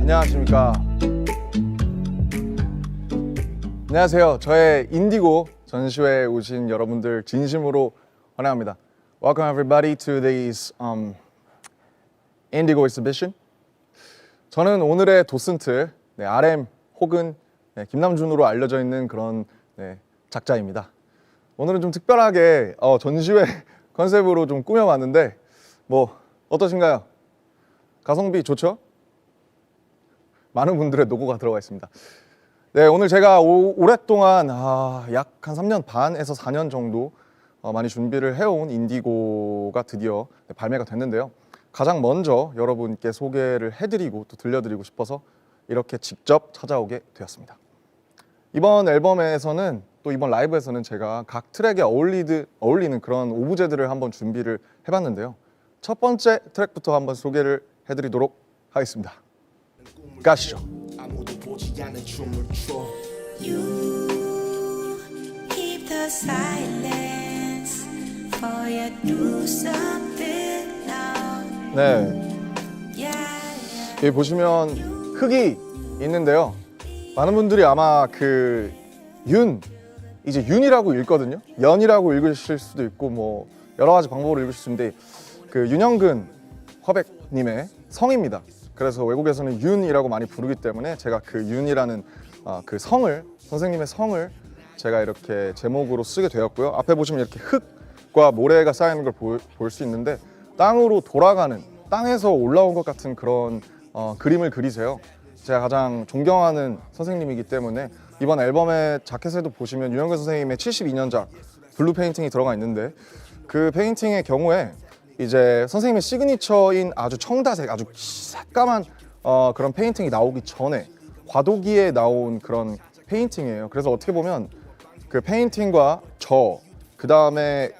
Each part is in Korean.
안녕하십니까. 안녕하세요. 저의 인디고 전시회에 오신 여러분들 진심으로 환영합니다. Welcome everybody to this Indigo exhibition. 저는 오늘의 도슨트 RM 혹은 김남준으로 알려져 있는 그런 작자입니다. 오늘은 좀 특별하게 전시회 컨셉으로 좀 꾸며봤는데 뭐 어떠신가요? 가성비 좋죠? 많은 분들의 노고가 들어가 있습니다. 네, 오늘 제가 오랫동안 약 한 3년 반에서 4년 정도 많이 준비를 해온 인디고가 드디어 발매가 됐는데요. 가장 먼저 여러분께 소개를 해드리고 또 들려드리고 싶어서 이렇게 직접 찾아오게 되었습니다. 이번 앨범에서는 또 이번 라이브에서는 제가 각 트랙에 어울리는 그런 오브제들을 한번 준비를 해봤는데요. 첫 번째 트랙부터 한번 소개를 해드리도록 하겠습니다. 가시죠. You keep the silence for you do something now. 네, 여기 보시면 흙이 있는데요. 많은 분들이 아마 이제 윤이라고 읽거든요. 연이라고 읽으실 수도 있고 뭐 여러 가지 방법으로 읽으실 수 있는데 윤영근 화백님의 성입니다. 그래서 외국에서는 윤이라고 많이 부르기 때문에 제가 윤이라는 선생님의 성을 제가 이렇게 제목으로 쓰게 되었고요. 앞에 보시면 이렇게 흙과 모래가 쌓이는 걸 볼 수 있는데 땅으로 돌아가는, 땅에서 올라온 것 같은 그런 그림을 그리세요. 제가 가장 존경하는 선생님이기 때문에 이번 앨범의 자켓에도 보시면 윤영근 선생님의 72년작 블루 페인팅이 들어가 있는데 그 페인팅의 경우에 이제 선생님의 시그니처인 아주 청다색, 아주 새까만 그런 페인팅이 나오기 전에 과도기에 나온 그런 페인팅이에요. 그래서 어떻게 보면 그 페인팅과 그 다음에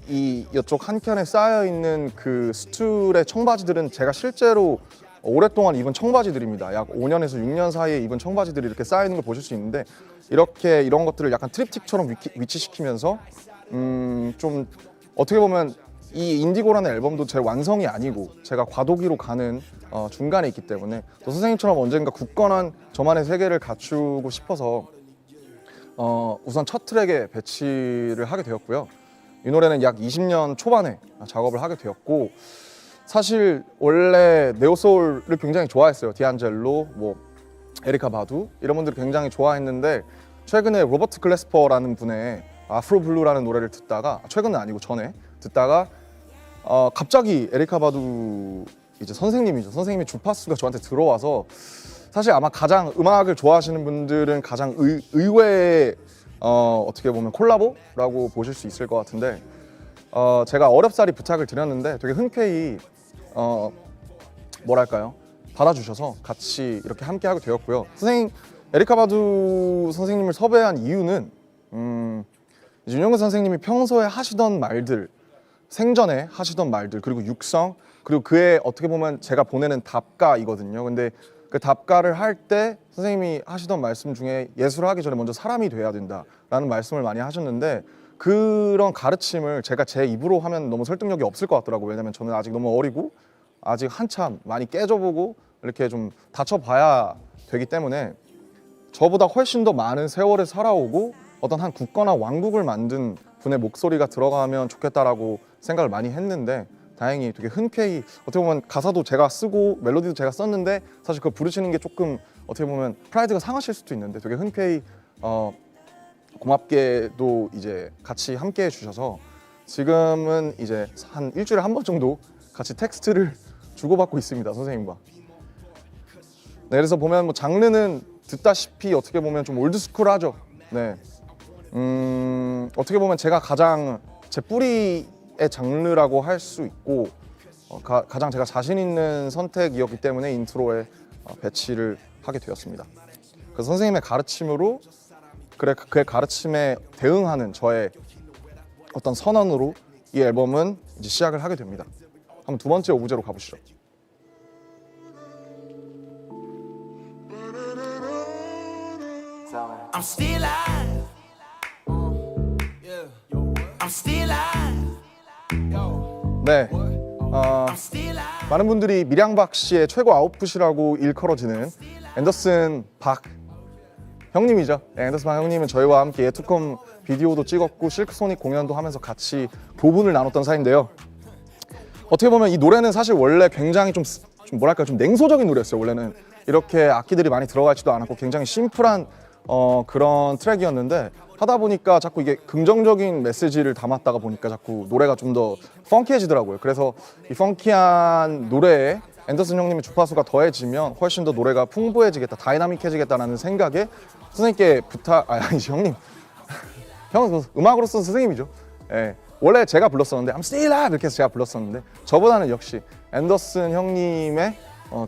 이쪽 한켠에 쌓여 있는 그 스툴의 청바지들은 제가 실제로 오랫동안 입은 청바지들입니다. 약 5년에서 6년 사이에 입은 청바지들이 이렇게 쌓여 있는 걸 보실 수 있는데 이런 것들을 약간 트립틱처럼 위치시키면서 좀 어떻게 보면 이 인디고라는 앨범도 제 완성이 아니고 제가 과도기로 가는 중간에 있기 때문에 또 선생님처럼 언젠가 굳건한 저만의 세계를 갖추고 싶어서 우선 첫 트랙에 배치를 하게 되었고요. 이 노래는 약 20년 초반에 작업을 하게 되었고 사실 원래 네오소울을 굉장히 좋아했어요. 디안젤로, 에리카 바두 이런 분들을 굉장히 좋아했는데 최근에 로버트 글래스퍼라는 분의 아프로 블루라는 노래를 듣다가 최근은 아니고 전에 듣다가 갑자기 에리카 바두 이제 선생님이 주파수가 저한테 들어와서 사실 아마 가장 음악을 좋아하시는 분들은 가장 의외의 어떻게 보면 콜라보라고 보실 수 있을 것 같은데 제가 어렵사리 부탁을 드렸는데 되게 흔쾌히 받아주셔서 같이 이렇게 함께 하게 되었고요. 에리카 바두 선생님을 섭외한 이유는 윤영근 선생님이 평소에 하시던 말들, 생전에 하시던 말들, 그리고 육성, 그리고 그의 어떻게 보면 제가 보내는 답가이거든요. 근데 그 답가를 할 때 선생님이 하시던 말씀 중에 예술을 하기 전에 먼저 사람이 돼야 된다라는 말씀을 많이 하셨는데 그런 가르침을 제가 제 입으로 하면 너무 설득력이 없을 것 같더라고요. 왜냐면 저는 아직 너무 어리고 아직 한참 많이 깨져보고 이렇게 좀 다쳐봐야 되기 때문에 저보다 훨씬 더 많은 세월을 살아오고 어떤 한 굳건한 왕국을 만든 분의 목소리가 들어가면 좋겠다라고 생각을 많이 했는데 다행히 되게 흔쾌히 어떻게 보면 가사도 제가 쓰고 멜로디도 제가 썼는데 사실 그거 부르시는 게 조금 어떻게 보면 프라이드가 상하실 수도 있는데 되게 흔쾌히 고맙게도 이제 같이 함께 해주셔서 지금은 이제 한 일주일에 한 번 정도 같이 텍스트를 주고받고 있습니다, 선생님과. 네, 그래서 보면 뭐 장르는 듣다시피 어떻게 보면 좀 올드스쿨하죠. 네, 어떻게 보면 제가 가장 제 뿌리의 장르라고 할 수 있고 가장 제가 자신 있는 선택이었기 때문에 인트로에 배치를 하게 되었습니다. 그래서 선생님의 가르침으로 그의 가르침에 대응하는 저의 어떤 선언으로 이 앨범은 이제 시작을 하게 됩니다. 한번 두 번째 오브제로 가보시죠. I'm still alive. I'm still alive. 네, I'm still alive. 많은 분들이 밀양박 씨의 최고 아웃풋이라고 일컬어지는 앤더슨 박 형님이죠. 네, 앤더슨 박 형님은 저희와 함께 투컴 비디오도 찍었고 실크소닉 공연도 하면서 같이 교분을 나눴던 사이인데요. 어떻게 보면 이 노래는 사실 원래 굉장히 좀 뭐랄까 좀 냉소적인 노래였어요. 원래는 이렇게 악기들이 많이 들어가 있지도 않았고 굉장히 심플한 그런 트랙이었는데 하다 보니까 자꾸 이게 긍정적인 메시지를 담았다가 보니까 자꾸 노래가 좀 더 펑키해지더라고요. 그래서 이 펑키한 노래에 앤더슨 형님의 주파수가 더해지면 훨씬 더 노래가 풍부해지겠다, 다이나믹해지겠다라는 생각에 선생님께 아니지 형님, 형은 음악으로서 선생님이죠. 예, 원래 제가 불렀었는데 I'm still alive 이렇게 해서 제가 불렀었는데 저보다는 역시 앤더슨 형님의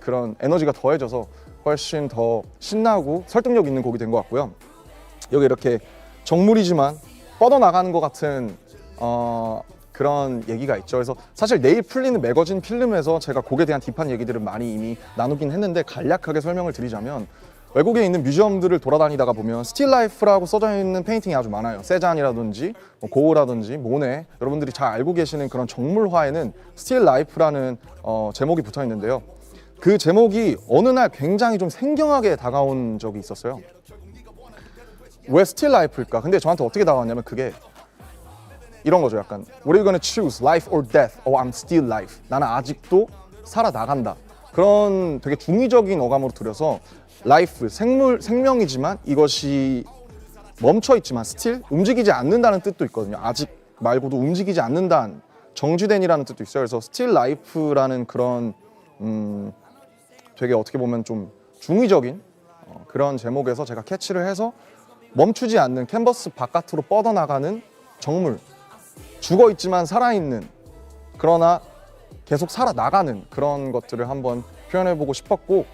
그런 에너지가 더해져서 훨씬 더 신나고 설득력 있는 곡이 된 것 같고요. 여기 이렇게 정물이지만 뻗어나가는 것 같은 그런 얘기가 있죠. 그래서 사실 내일 풀리는 매거진 필름에서 제가 곡에 대한 딥한 얘기들을 많이 이미 나누긴 했는데 간략하게 설명을 드리자면 외국에 있는 뮤지엄들을 돌아다니다가 보면 스틸 라이프라고 써져 있는 페인팅이 아주 많아요. 세잔이라든지 고흐라든지 모네, 여러분들이 잘 알고 계시는 그런 정물화에는 스틸 라이프라는 제목이 붙어 있는데요. 그 제목이 어느 날 굉장히 좀 생경하게 다가온 적이 있었어요. 왜 스틸 라이프일까? 근데 저한테 어떻게 다가왔냐면 그게 이런 거죠. 약간 What are you gonna choose? Life or death? Oh, I'm still alive. 나는 아직도 살아나간다. 그런 되게 중의적인 어감으로 들여서 라이프, 생명이지만 이것이 멈춰있지만 still, 움직이지 않는다는 뜻도 있거든요. 아직 말고도 움직이지 않는다는 정지된이라는 뜻도 있어요. 그래서 still life라는 그런 되게 어떻게 보면 좀 중의적인 그런 제목에서 제가 캐치를 해서 멈추지 않는 캔버스 바깥으로 뻗어나가는 정물, 죽어있지만 살아있는, 그러나 계속 살아나가는 그런 것들을 한번 표현해보고 싶었고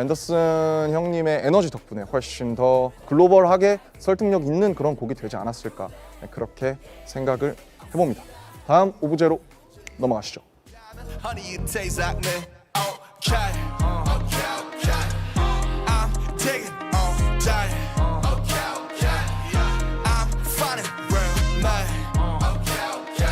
앤더슨 형님의 에너지 덕분에 훨씬 더 글로벌하게 설득력 있는 그런 곡이 되지 않았을까, 그렇게 생각을 해봅니다. 다음 오브제로 넘어가시죠. Honey, it tastes like me. Okay, okay. I'm digging all day. Okay, okay. I'm finding real me. Okay.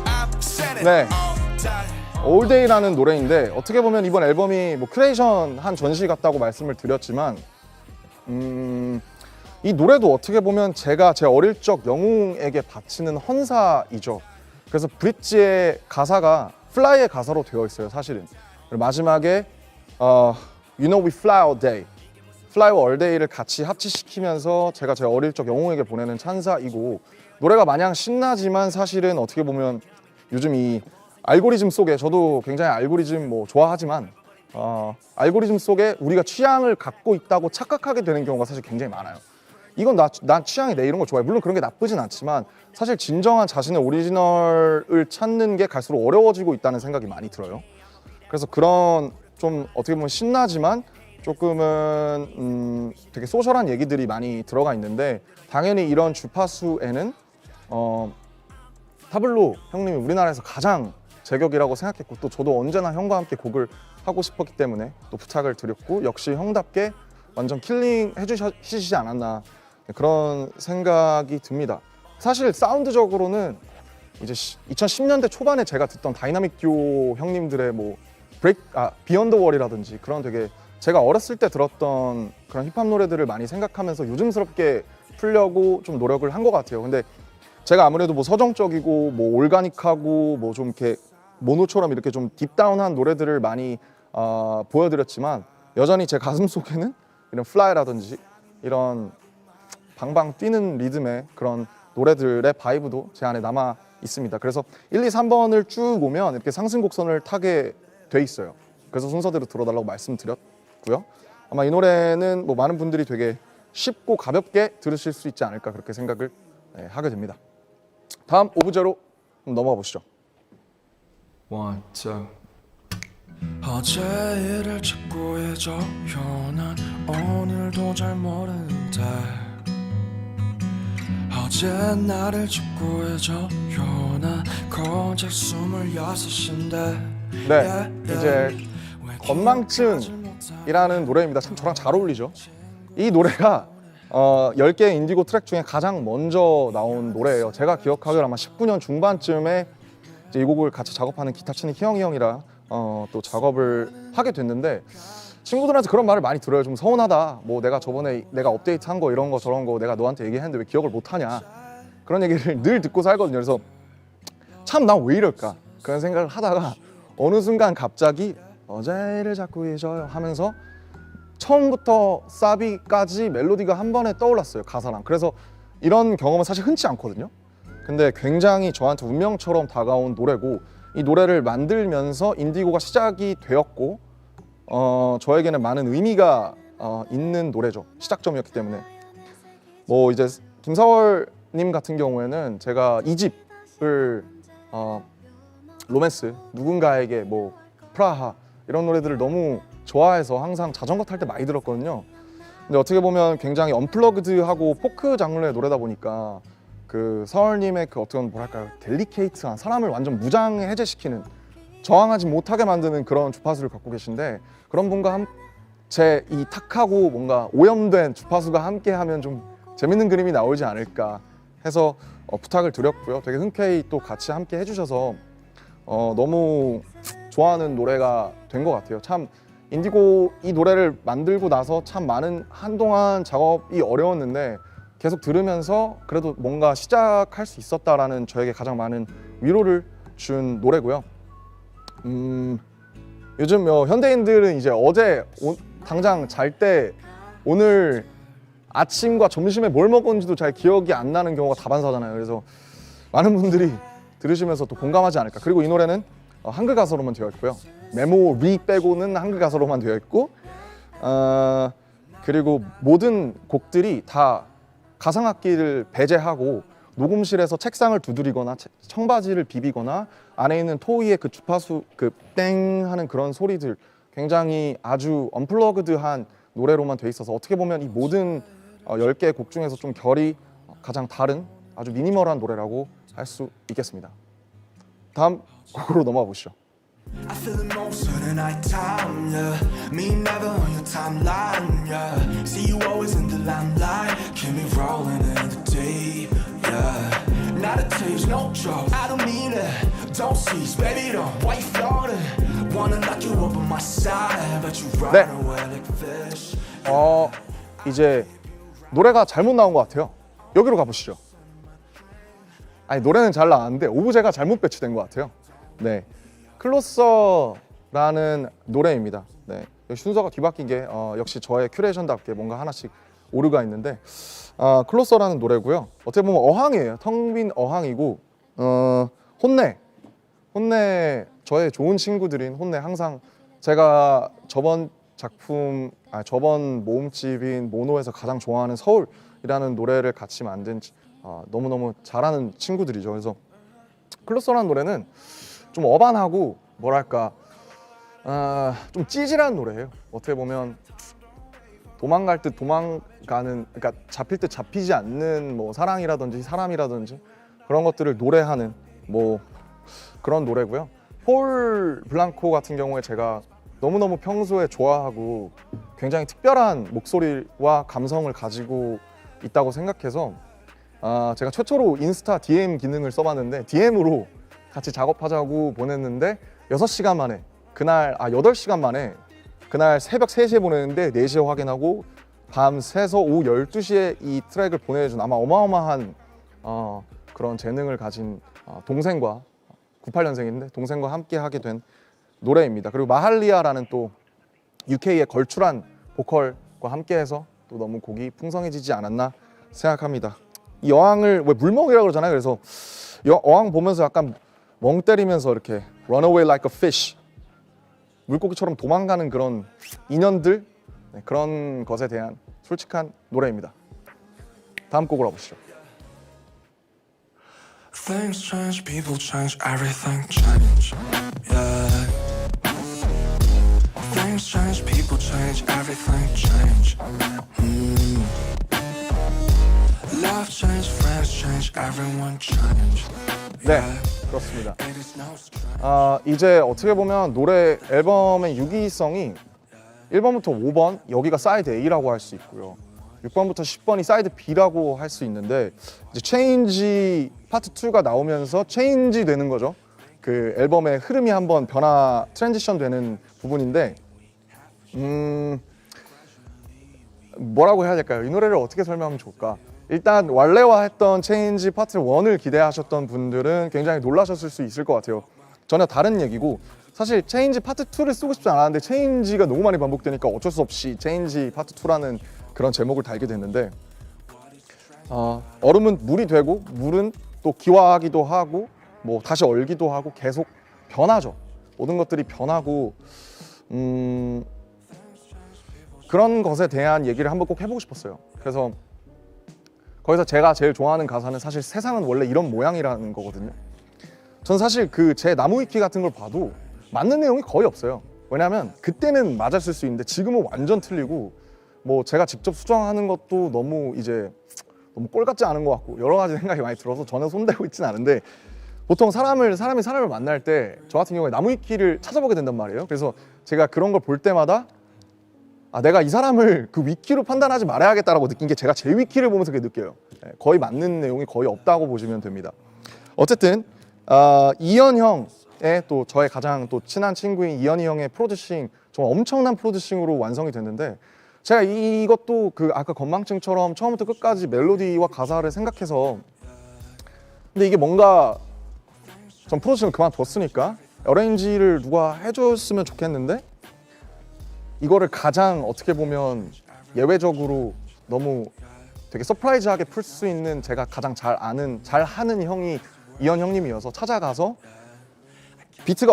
I'm sending 네. all day. All Day라는 노래인데 어떻게 보면 이번 앨범이 뭐 크레이션 한 전시 같다고 말씀을 드렸지만 이 노래도 어떻게 보면 제가 제 어릴 적 영웅에게 바치는 헌사이죠. 그래서 브릿지의 가사가 Fly의 가사로 되어 있어요, 사실은. 그리고 마지막에 You know we fly all day, Fly와 all day를 같이 합치시키면서 제가 제 어릴 적 영웅에게 보내는 찬사이고, 노래가 마냥 신나지만 사실은 어떻게 보면 요즘 이 알고리즘 속에, 저도 굉장히 알고리즘 뭐 좋아하지만 알고리즘 속에 우리가 취향을 갖고 있다고 착각하게 되는 경우가 사실 굉장히 많아요. 이건 난 취향이 내 이런 걸 좋아해. 물론 그런 게 나쁘진 않지만 사실 진정한 자신의 오리지널을 찾는 게 갈수록 어려워지고 있다는 생각이 많이 들어요. 그래서 그런 좀 어떻게 보면 신나지만 조금은 되게 소셜한 얘기들이 많이 들어가 있는데, 당연히 이런 주파수에는 타블로 형님이 우리나라에서 가장 제격이라고 생각했고, 또 저도 언제나 형과 함께 곡을 하고 싶었기 때문에 또 부탁을 드렸고, 역시 형답게 완전 킬링 해주시지 않았나, 그런 생각이 듭니다. 사실 사운드적으로는 이제 2010년대 초반에 제가 듣던 다이나믹 듀오 형님들의 뭐 비욘드 월이라든지 그런 되게 제가 어렸을 때 들었던 그런 힙합 노래들을 많이 생각하면서 요즘스럽게 풀려고 좀 노력을 한 것 같아요. 근데 제가 아무래도 뭐 서정적이고 뭐 올가닉하고 뭐 좀 이렇게 모노처럼 이렇게 좀 딥다운한 노래들을 많이 보여드렸지만, 여전히 제 가슴 속에는 이런 플라이라든지 이런 방방 뛰는 리듬의 그런 노래들의 바이브도 제 안에 남아 있습니다. 그래서 1, 2, 3번을 쭉 오면 이렇게 상승 곡선을 타게 돼 있어요. 그래서 순서대로 들어달라고 말씀드렸고요. 아마 이 노래는 뭐 많은 분들이 되게 쉽고 가볍게 들으실 수 있지 않을까, 그렇게 생각을 하게 됩니다. 다음 오브제로 넘어가 보시죠. One, two. 어제 일을 찾고 해줘요. 난 오늘도 잘 모르는데 어제 나를 찾고 해줘요. 나 고작 26인데. 네, 이제 건망증이라는 노래입니다. 참 저랑 잘 어울리죠. 이 노래가 10개의 인디고 트랙 중에 가장 먼저 나온 노래예요. 제가 기억하기로 아마 19년 중반쯤에 이제 이 곡을 같이 작업하는 기타 치는 희영이 형이랑 또 작업을 하게 됐는데 친구들한테 그런 말을 많이 들어요. 좀 서운하다. 뭐 내가 저번에 내가 업데이트한 거 이런 거 저런 거 내가 너한테 얘기했는데 왜 기억을 못 하냐. 그런 얘기를 늘 듣고 살거든요. 그래서 참 난 왜 이럴까 그런 생각을 하다가 어느 순간 갑자기 어제를 자꾸 잊어요 하면서 처음부터 사비까지 멜로디가 한 번에 떠올랐어요. 가사랑. 그래서 이런 경험은 사실 흔치 않거든요. 근데 굉장히 저한테 운명처럼 다가온 노래고 이 노래를 만들면서 인디고가 시작이 되었고 저에게는 많은 의미가 있는 노래죠. 시작점이었기 때문에 뭐 이제 김사월님 같은 경우에는 제가 2집을 로맨스, 누군가에게 뭐 프라하 이런 노래들을 너무 좋아해서 항상 자전거 탈 때 많이 들었거든요. 근데 어떻게 보면 굉장히 언플러그드하고 포크 장르의 노래다 보니까 그 사월님의 그 어떤 뭐랄까요 델리케이트한 사람을 완전 무장해제시키는 저항하지 못하게 만드는 그런 주파수를 갖고 계신데 그런 분과 제 이 탁하고 뭔가 오염된 주파수가 함께하면 좀 재밌는 그림이 나오지 않을까 해서 부탁을 드렸고요. 되게 흔쾌히 또 같이 함께 해주셔서 너무 좋아하는 노래가 된 것 같아요. 참 인디고 이 노래를 만들고 나서 참 많은 한동안 작업이 어려웠는데 계속 들으면서 그래도 뭔가 시작할 수 있었다라는 저에게 가장 많은 위로를 준 노래고요. 요즘 현대인들은 이제 어제 당장 잘 때 오늘 아침과 점심에 뭘 먹었는지도 잘 기억이 안 나는 경우가 다반사잖아요. 그래서 많은 분들이 들으시면서 또 공감하지 않을까. 그리고 이 노래는 한글 가사로만 되어 있고요. 메모리 빼고는 한글 가사로만 되어 있고 그리고 모든 곡들이 다 가상악기를 배제하고 녹음실에서 책상을 두드리거나 청바지를 비비거나 안에 있는 토이의 그 주파수 그 땡 하는 그런 소리들 굉장히 아주 언플러그드한 노래로만 돼 있어서 어떻게 보면 이 모든 10개의 곡 중에서 좀 결이 가장 다른 아주 미니멀한 노래라고 할 수 있겠습니다. 다음 곡으로 넘어가 보시죠. I feel it most of the night time, yeah. Me never on your timeline, yeah. See you always in the limelight, keep me rolling in the deep, yeah. Not a tease, no joke, I don't mean it. Don't cease, baby, don't wait for it. Wanna lock you up on my side, but you run 네. away like fish. 이제 노래가 잘못 나온 것 같아요. 여기로 가보시죠. 아니 노래는 잘 나왔는데 오브제가 잘못 배치된 것 같아요. 네, 클로서라는 노래입니다. 네, 순서가 뒤바뀐 게 역시 저의 큐레이션답게 뭔가 하나씩 오류가 있는데 클로서라는 노래고요. 어떻게 보면 어항이에요. 텅 빈 어항이고 혼내 저의 좋은 친구들인 혼내 항상 제가 저번 저번 모음집인 모노에서 가장 좋아하는 서울이라는 노래를 같이 만든 너무너무 잘하는 친구들이죠. 그래서 클로서라는 노래는 좀 어반하고 뭐랄까 좀 찌질한 노래예요. 어떻게 보면 도망갈 듯 도망가는 그러니까 잡힐 듯 잡히지 않는 뭐 사랑이라든지 사람이라든지 그런 것들을 노래하는 뭐 그런 노래고요. 폴 블랑코 같은 경우에 제가 너무너무 평소에 좋아하고 굉장히 특별한 목소리와 감성을 가지고 있다고 생각해서 제가 최초로 인스타 DM 기능을 써봤는데 DM으로 같이 작업하자고 보냈는데 6시간 만에 그날 8시간 만에 그날 새벽 3시에 보냈는데 4시에 확인하고 밤 새서 오후 12시에 이 트랙을 보내준 아마 어마어마한 그런 재능을 가진 동생과 98년생인데 동생과 함께 하게 된 노래입니다. 그리고 마할리아라는 또 UK의 걸출한 보컬과 함께해서 또 너무 곡이 풍성해지지 않았나 생각합니다. 이 어항을 왜 물먹이라고 그러잖아요. 그래서 어항 보면서 약간 멍 때리면서 이렇게 run away like a fish 물고기처럼 도망가는 그런 인연들 그런 것에 대한 솔직한 노래입니다. 다음 곡으로 가보시죠. Things change, people change, everything change. Yeah. Things change, people change, everything change. Love change, friends change, everyone change. 네, 그렇습니다. It is no strange. 이제 어떻게 보면 노래 앨범의 유기성이 1번부터 5번 여기가 사이드 A라고 할 수 있고요. 6번부터 10번이 사이드 B라고 할 수 있는데 이제 체인지 파트 2가 나오면서 체인지 되는 거죠. 그 앨범의 흐름이 한번 트랜지션 되는 부분인데 뭐라고 해야 될까요? 이 노래를 어떻게 설명하면 좋을까? 일단 원래와 했던 체인지 파트 1을 기대하셨던 분들은 굉장히 놀라셨을 수 있을 것 같아요. 전혀 다른 얘기고 사실 체인지 파트 2를 쓰고 싶지 않았는데 체인지가 너무 많이 반복되니까 어쩔 수 없이 체인지 파트 2라는 그런 제목을 달게 됐는데 얼음은 물이 되고 물은 또 기화하기도 하고 뭐 다시 얼기도 하고 계속 변하죠. 모든 것들이 변하고 그런 것에 대한 얘기를 한번 꼭 해보고 싶었어요. 그래서 거기서 제가 제일 좋아하는 가사는 사실 세상은 원래 이런 모양이라는 거거든요. 전 사실 그 제 나무 위키 같은 걸 봐도 맞는 내용이 거의 없어요. 왜냐하면 그때는 맞았을 수 있는데 지금은 완전 틀리고 뭐 제가 직접 수정하는 것도 너무 꼴 같지 않은 것 같고 여러 가지 생각이 많이 들어서 저는 손대고 있지는 않은데 보통 사람이 사람을 만날 때 저 같은 경우에 나무 위키를 찾아보게 된단 말이에요. 그래서 제가 그런 걸 볼 때마다 내가 이 사람을 그 위키로 판단하지 말아야겠다라고 느낀 게 제가 제 위키를 보면서 그게 느껴요. 거의 맞는 내용이 거의 없다고 보시면 됩니다. 어쨌든 이현 형의 또 저의 가장 또 친한 친구인 이현이 형의 프로듀싱 정말 엄청난 프로듀싱으로 완성이 됐는데 제가 이것도 그 아까 건망증처럼 처음부터 끝까지 멜로디와 가사를 생각해서 근데 이게 뭔가 전 프로듀싱을 그만뒀으니까 어레인지를 누가 해줬으면 좋겠는데 이거를 가장 어떻게 보면 예외적으로 너무 되게 서프라이즈하게 풀 수 있는 제가 가장 잘하는 형이 이현 형님이어서 찾아가서 비트가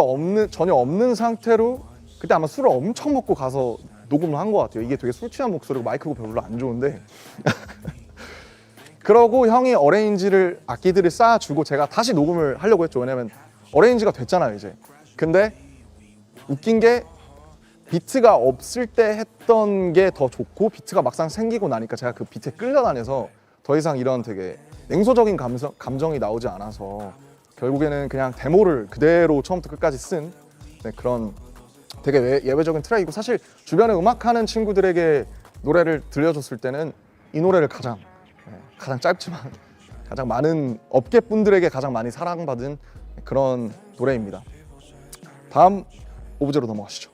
전혀 없는 상태로 그때 아마 술을 엄청 먹고 가서 녹음을 한 것 같아요. 이게 되게 술 취한 목소리고 마이크가 별로 안 좋은데 그러고 형이 어레인지를 악기들을 쌓아주고 제가 다시 녹음을 하려고 했죠. 왜냐면 어레인지가 됐잖아요 이제. 근데 웃긴 게 비트가 없을 때 했던 게 더 좋고 비트가 막상 생기고 나니까 제가 그 비트에 끌려다녀서 더 이상 이런 되게 냉소적인 감정이 나오지 않아서 결국에는 그냥 데모를 그대로 처음부터 끝까지 쓴 그런 되게 예외적인 트랙이고 사실 주변에 음악하는 친구들에게 노래를 들려줬을 때는 이 노래를 가장 짧지만 가장 많은 업계 분들에게 가장 많이 사랑받은 그런 노래입니다. 다음 오브제로 넘어가시죠.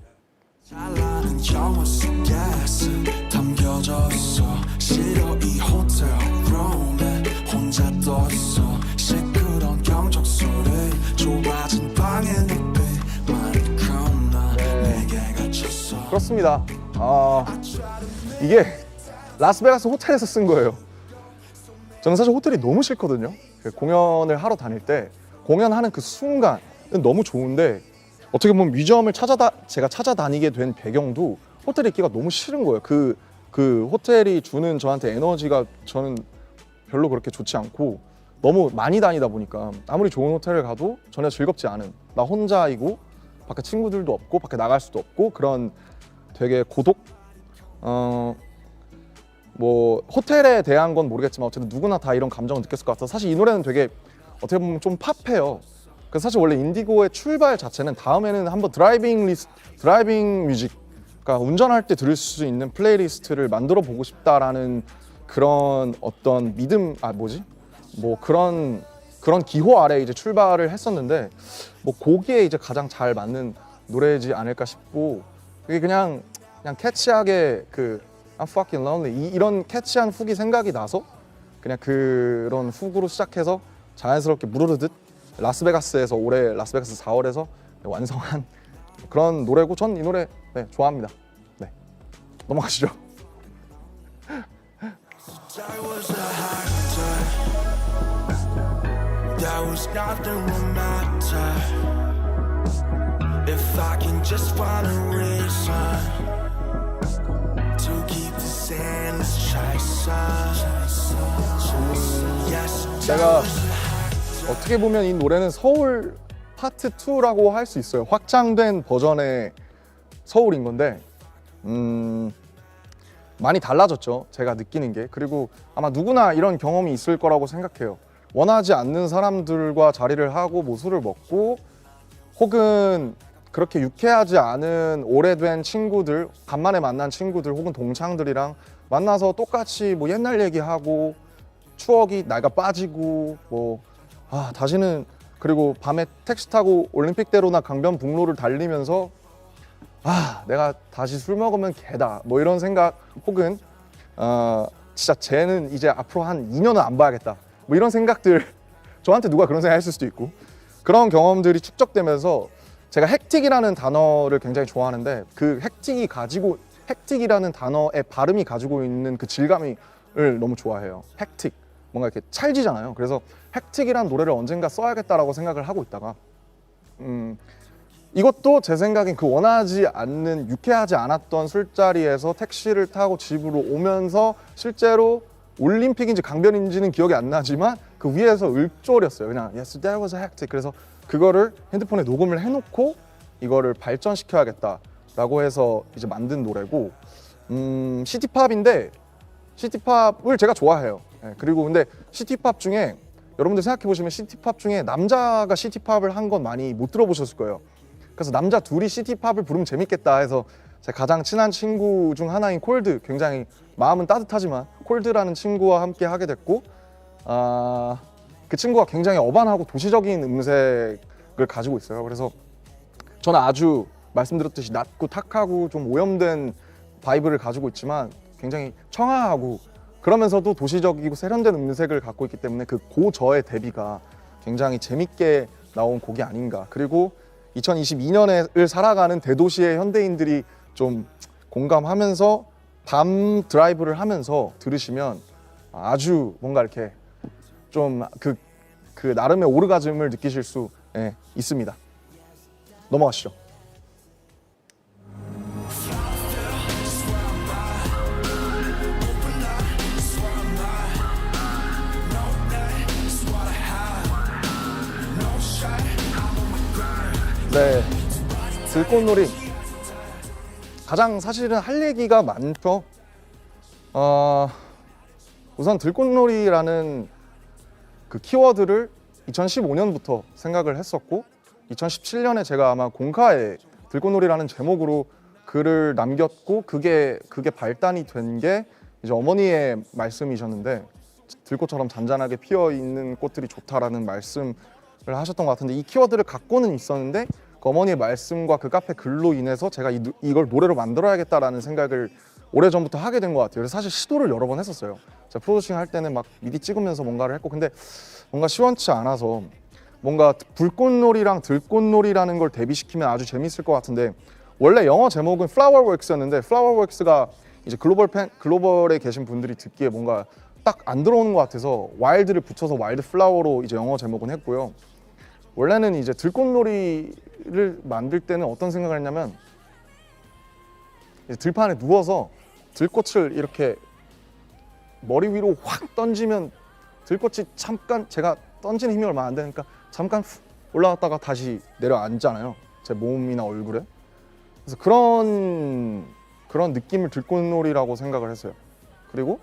잘나는 영화 속 가스 담겨졌어 싫어 이 호텔 룸에 혼자 떴어 시끄러운 경적 소리 좁아진 방의 눕히만큼 나 내게 갇혔어 그렇습니다. 이게 라스베가스 호텔에서 쓴 거예요. 저는 사실 호텔이 너무 싫거든요. 공연을 하러 다닐 때 공연하는 그 순간은 너무 좋은데 어떻게 보면 뮤지엄을 제가 찾아다니게 된 배경도 호텔에 있기가 너무 싫은 거예요. 그 호텔이 주는 저한테 에너지가 저는 별로 그렇게 좋지 않고 너무 많이 다니다 보니까 아무리 좋은 호텔을 가도 전혀 즐겁지 않은 나 혼자이고 밖에 친구들도 없고 밖에 나갈 수도 없고 그런 되게 고독? 뭐 호텔에 대한 건 모르겠지만 어쨌든 누구나 다 이런 감정을 느꼈을 것 같아서 사실 이 노래는 되게 어떻게 보면 좀 팝해요. 그래서 사실 원래 인디고의 출발 자체는 다음에는 한번 드라이빙 뮤직, 그러니까 운전할 때 들을 수 있는 플레이리스트를 만들어 보고 싶다라는 그런 어떤 믿음, 뭐 그런 기호 아래 이제 출발을 했었는데 뭐 거기에 이제 가장 잘 맞는 노래지 않을까 싶고 그게 그냥 캐치하게 그 I'm fucking lonely 이런 캐치한 훅이 생각이 나서 그냥 그런 훅으로 시작해서 자연스럽게 무르르듯 라스베가스에서 올해 라스베가스 4월에서 완성한 그런 노래고 전 이 노래 좋아합니다. 넘어가시죠. That was a hot day. There was nothing would matter if I can just find a reason to keep this endless chasing. Yes, 제가 어떻게 보면 이 노래는 서울 파트 2라고 할 수 있어요. 확장된 버전의 서울인 건데 많이 달라졌죠. 제가 느끼는 게. 그리고 아마 누구나 이런 경험이 있을 거라고 생각해요. 원하지 않는 사람들과 자리를 하고 뭐 술을 먹고 혹은 그렇게 유쾌하지 않은 오래된 친구들, 간만에 만난 친구들 혹은 동창들이랑 만나서 똑같이 뭐 옛날 얘기하고 추억이 낡아 빠지고 다시는, 그리고 밤에 택시 타고 올림픽대로나 강변북로를 달리면서 내가 다시 술 먹으면 개다 뭐 이런 생각, 혹은 진짜 쟤는 이제 앞으로 한 2년은 안 봐야겠다 뭐 이런 생각들, 저한테 누가 그런 생각 했을 수도 있고, 그런 경험들이 축적되면서 제가 헥틱이라는 단어를 굉장히 좋아하는데, 그 헥틱이라는 단어의 발음이 가지고 있는 그 질감을 너무 좋아해요. 헥틱, 뭔가 이렇게 찰지잖아요. 그래서 헥틱이라는 노래를 언젠가 써야겠다라고 생각을 하고 있다가 이것도 제 생각엔 그 원하지 않는, 유쾌하지 않았던 술자리에서 택시를 타고 집으로 오면서 실제로 올림픽인지 강변인지는 기억이 안 나지만 그 위에서 을조렸어요. 그냥 Yes, that was hectic. 그래서 그거를 핸드폰에 녹음을 해놓고 이거를 발전시켜야겠다라고 해서 이제 만든 노래고, 시티팝인데 시티팝을 제가 좋아해요. 그리고 근데 시티팝 중에 여러분들 생각해 보시면 시티팝 중에 남자가 시티팝을 한 건 많이 못 들어보셨을 거예요. 그래서 남자 둘이 시티팝을 부르면 재밌겠다 해서 제 가장 친한 친구 중 하나인 콜드, 굉장히 마음은 따뜻하지만 콜드라는 친구와 함께 하게 됐고, 그 친구가 굉장히 어반하고 도시적인 음색을 가지고 있어요. 그래서 저는 아주 말씀드렸듯이 낮고 탁하고 좀 오염된 바이브를 가지고 있지만 굉장히 청아하고 그러면서도 도시적이고 세련된 음색을 갖고 있기 때문에 그 고저의 대비가 굉장히 재밌게 나온 곡이 아닌가. 그리고 2022년을 살아가는 대도시의 현대인들이 좀 공감하면서 밤 드라이브를 하면서 들으시면 아주 뭔가 이렇게 좀 그 나름의 오르가즘을 느끼실 수 있습니다. 넘어가시죠. 네, 들꽃놀이 가장 사실은 할 얘기가 많죠. 우선 들꽃놀이라는 그 키워드를 2015년부터 생각을 했었고, 2017년에 제가 아마 공카에 들꽃놀이라는 제목으로 글을 남겼고, 그게 발단이 된 게 이제 어머니의 말씀이셨는데, 들꽃처럼 잔잔하게 피어 있는 꽃들이 좋다라는 말씀을 하셨던 것 같은데, 이 키워드를 갖고는 있었는데 그 어머니의 말씀과 그 카페 글로 인해서 제가 이걸 노래로 만들어야겠다라는 생각을 오래전부터 하게 된 것 같아요. 그래서 사실 시도를 여러 번 했었어요. 제가 프로듀싱 할 때는 막 미디 찍으면서 뭔가를 했고, 근데 뭔가 시원치 않아서, 뭔가 불꽃놀이랑 들꽃놀이라는 걸 대비시키면 아주 재밌을 것 같은데, 원래 영어 제목은 플라워웍스였는데 플라워웍스가 이제 글로벌에 계신 분들이 듣기에 뭔가 딱 안 들어오는 것 같아서 와일드를 붙여서 와일드 플라워로 이제 영어 제목은 했고요. 원래는 이제 들꽃놀이를 만들 때는 어떤 생각을 했냐면, 이제 들판에 누워서 들꽃을 이렇게 머리 위로 확 던지면 들꽃이 잠깐, 제가 던지는 힘이 얼마 안 되니까 잠깐 훅 올라갔다가 다시 내려앉잖아요, 제 몸이나 얼굴에. 그래서 그런 느낌을 들꽃놀이라고 생각을 했어요. 그리고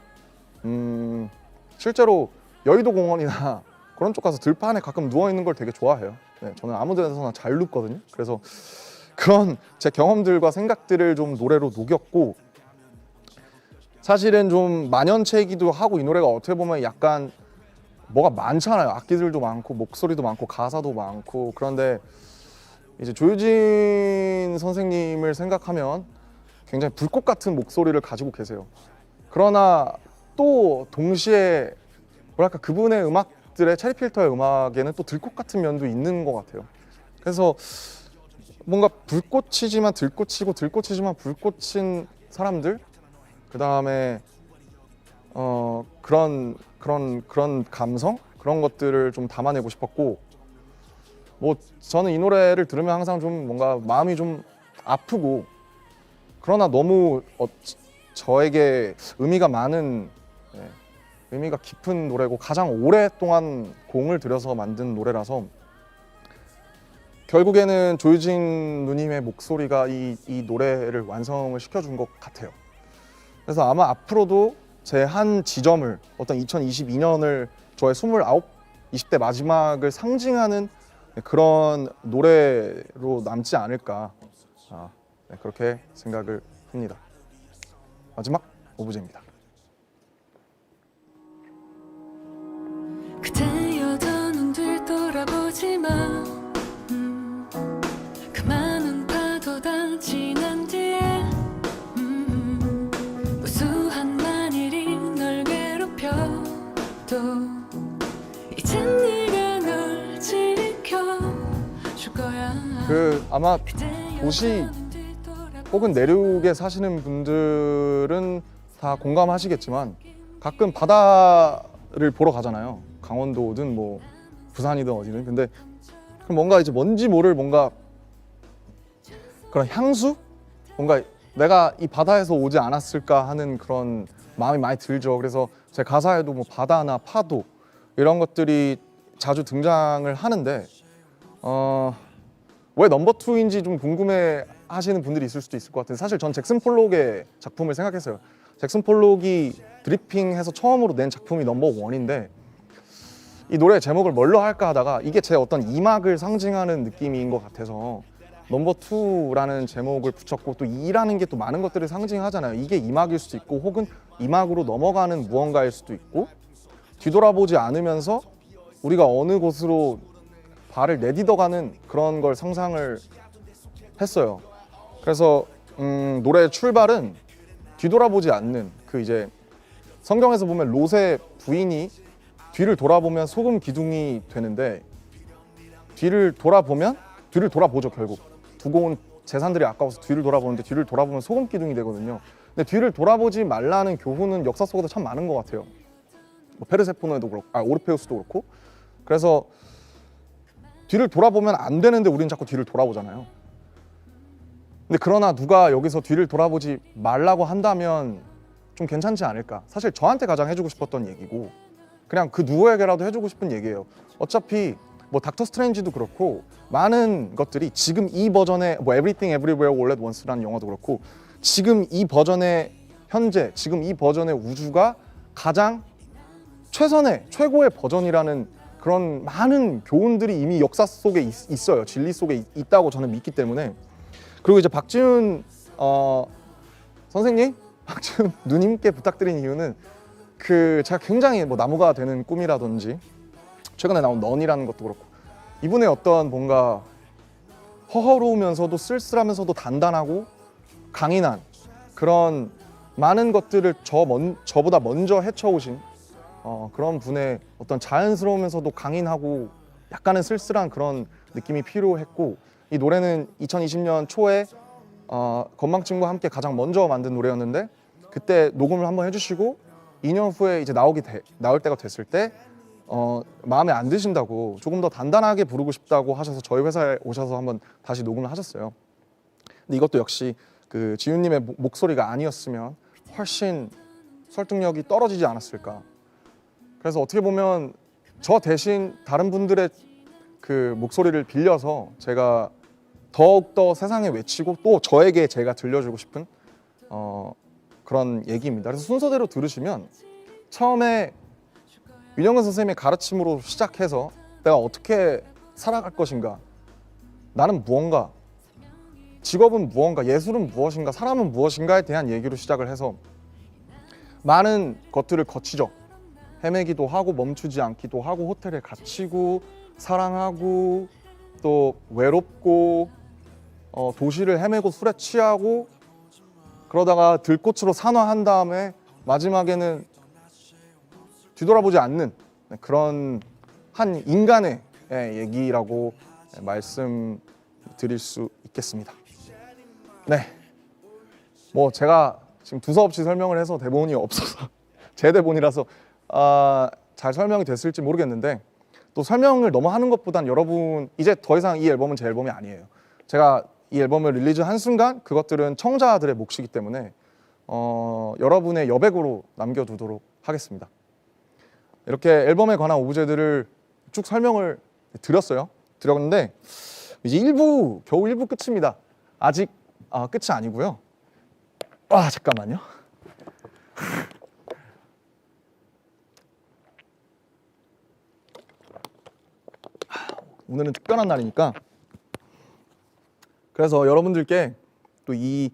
실제로 여의도 공원이나 그런 쪽 가서 들판에 가끔 누워 있는 걸 되게 좋아해요. 네, 저는 아무 데서나 잘 눕거든요. 그래서 그런 제 경험들과 생각들을 좀 노래로 녹였고, 사실은 좀 만연체이기도 하고, 이 노래가 어떻게 보면 약간 뭐가 많잖아요. 악기들도 많고 목소리도 많고 가사도 많고. 그런데 이제 조유진 선생님을 생각하면 굉장히 불꽃 같은 목소리를 가지고 계세요. 그러나 또 동시에 뭐랄까, 그분의 음악들의, 체리필터의 음악에는 또 들꽃 같은 면도 있는 것 같아요. 그래서 뭔가 불꽃이지만 들꽃이고 들꽃이지만 불꽃인 사람들, 그 다음에 그런 감성, 그런 것들을 좀 담아내고 싶었고, 뭐 저는 이 노래를 들으면 항상 좀 뭔가 마음이 좀 아프고, 그러나 너무 저에게 의미가 많은, 의미가 깊은 노래고 가장 오랫동안 공을 들여서 만든 노래라서, 결국에는 조유진 누님의 목소리가 이 노래를 완성을 시켜준 것 같아요. 그래서 아마 앞으로도 제 한 지점을, 어떤 2022년을 저의 29, 20대 마지막을 상징하는 그런 노래로 남지 않을까 그렇게 생각을 합니다. 마지막 오브제입니다. 그대여 더는 뒤돌아보지 마. 그 많은 파도 다 지난 뒤에 무수한 만일이 널 괴롭혀도 이젠 네가 널 지켜줄 거야. 아마 그대여 도시 더는 뒤돌아보지 혹은 내륙에 사시는 분들은 다 공감하시겠지만 가끔 바다를 보러 가잖아요. 강원도든 뭐 부산이든 어디든. 근데 그럼 뭔가 이제 뭔지 모를 뭔가 그런 향수? 뭔가 내가 이 바다에서 오지 않았을까 하는 그런 마음이 많이 들죠. 그래서 제 가사에도 뭐 바다나 파도 이런 것들이 자주 등장을 하는데 왜 넘버 투인지 좀 궁금해 하시는 분들이 있을 수도 있을 것 같은데 사실 전 잭슨 폴록의 작품을 생각했어요. 잭슨 폴록이 드리핑해서 처음으로 낸 작품이 넘버 원인데 이 노래 제목을 뭘로 할까 하다가 이게 제 어떤 이막을 상징하는 느낌인 것 같아서 넘버 투라는 제목을 붙였고 또 이라는 게 또 많은 것들을 상징하잖아요. 이게 이막일 수도 있고 혹은 이막으로 넘어가는 무언가일 수도 있고 뒤돌아보지 않으면서 우리가 어느 곳으로 발을 내딛어가는 그런 걸 상상을 했어요. 그래서 노래의 출발은 뒤돌아보지 않는 그 이제 성경에서 보면 롯의 부인이 뒤를 돌아보면 소금 기둥이 되는데 뒤를 돌아보죠. 결국 두고 온 재산들이 아까워서 뒤를 돌아보는데 뒤를 돌아보면 소금 기둥이 되거든요. 근데 뒤를 돌아보지 말라는 교훈은 역사 속에도 참 많은 것 같아요. 뭐 페르세포네도 그렇고 오르페우스도 그렇고. 그래서 뒤를 돌아보면 안 되는데 우리는 자꾸 뒤를 돌아보잖아요. 근데 그러나 누가 여기서 뒤를 돌아보지 말라고 한다면 좀 괜찮지 않을까. 사실 저한테 가장 해주고 싶었던 얘기고 그냥 그 누구에게라도 해주고 싶은 얘기예요. 어차피 뭐 닥터 스트레인지도 그렇고 많은 것들이 지금 이 버전의 뭐 Everything Everywhere All at Once라는 영화도 그렇고 지금 이 버전의 현재 지금 이 버전의 우주가 가장 최고의 버전이라는 그런 많은 교훈들이 이미 역사 속에 있어요. 진리 속에 있다고 저는 믿기 때문에. 그리고 이제 박지훈 선생님, 박지훈 누님께 부탁드린 이유는 제가 굉장히 뭐 나무가 되는 꿈이라든지 최근에 나온 넌이라는 것도 그렇고 이분의 어떤 뭔가 허허로우면서도 쓸쓸하면서도 단단하고 강인한 그런 많은 것들을 저보다 먼저 헤쳐오신 그런 분의 어떤 자연스러우면서도 강인하고 약간은 쓸쓸한 그런 느낌이 필요했고 이 노래는 2020년 초에 건망증과 함께 가장 먼저 만든 노래였는데 그때 녹음을 한번 해주시고 2년 후에 이제 나올 때가 됐을 때 마음에 안 드신다고 조금 더 단단하게 부르고 싶다고 하셔서 저희 회사에 오셔서 한번 다시 녹음을 하셨어요. 근데 이것도 역시 그 지윤님의 목소리가 아니었으면 훨씬 설득력이 떨어지지 않았을까. 그래서 어떻게 보면 저 대신 다른 분들의 그 목소리를 빌려서 제가 더욱더 세상에 외치고 또 저에게 제가 들려주고 싶은 그런 얘기입니다. 그래서 순서대로 들으시면 처음에 윤영근 선생님의 가르침으로 시작해서 내가 어떻게 살아갈 것인가, 나는 무언가, 직업은 무언가, 예술은 무엇인가, 사람은 무엇인가에 대한 얘기로 시작을 해서 많은 것들을 거치죠. 헤매기도 하고 멈추지 않기도 하고 호텔에 갇히고 사랑하고 또 외롭고 도시를 헤매고 술에 취하고 그러다가 들꽃으로 산화한 다음에 마지막에는 뒤돌아보지 않는 그런 한 인간의 얘기라고 말씀드릴 수 있겠습니다. 네, 뭐 제가 지금 두서없이 설명을 해서 대본이 없어서 제 대본이라서 잘 설명이 됐을지 모르겠는데 또 설명을 너무 하는 것보단 여러분 이제 더 이상 이 앨범은 제 앨범이 아니에요. 제가 이 앨범을 릴리즈한 순간 그것들은 청자들의 몫이기 때문에 여러분의 여백으로 남겨두도록 하겠습니다. 이렇게 앨범에 관한 오브제들을 쭉 설명을 드렸는데 이제 겨우 1부 끝입니다. 아직 끝이 아니고요. 잠깐만요. 오늘은 특별한 날이니까 그래서 여러분들께 또 이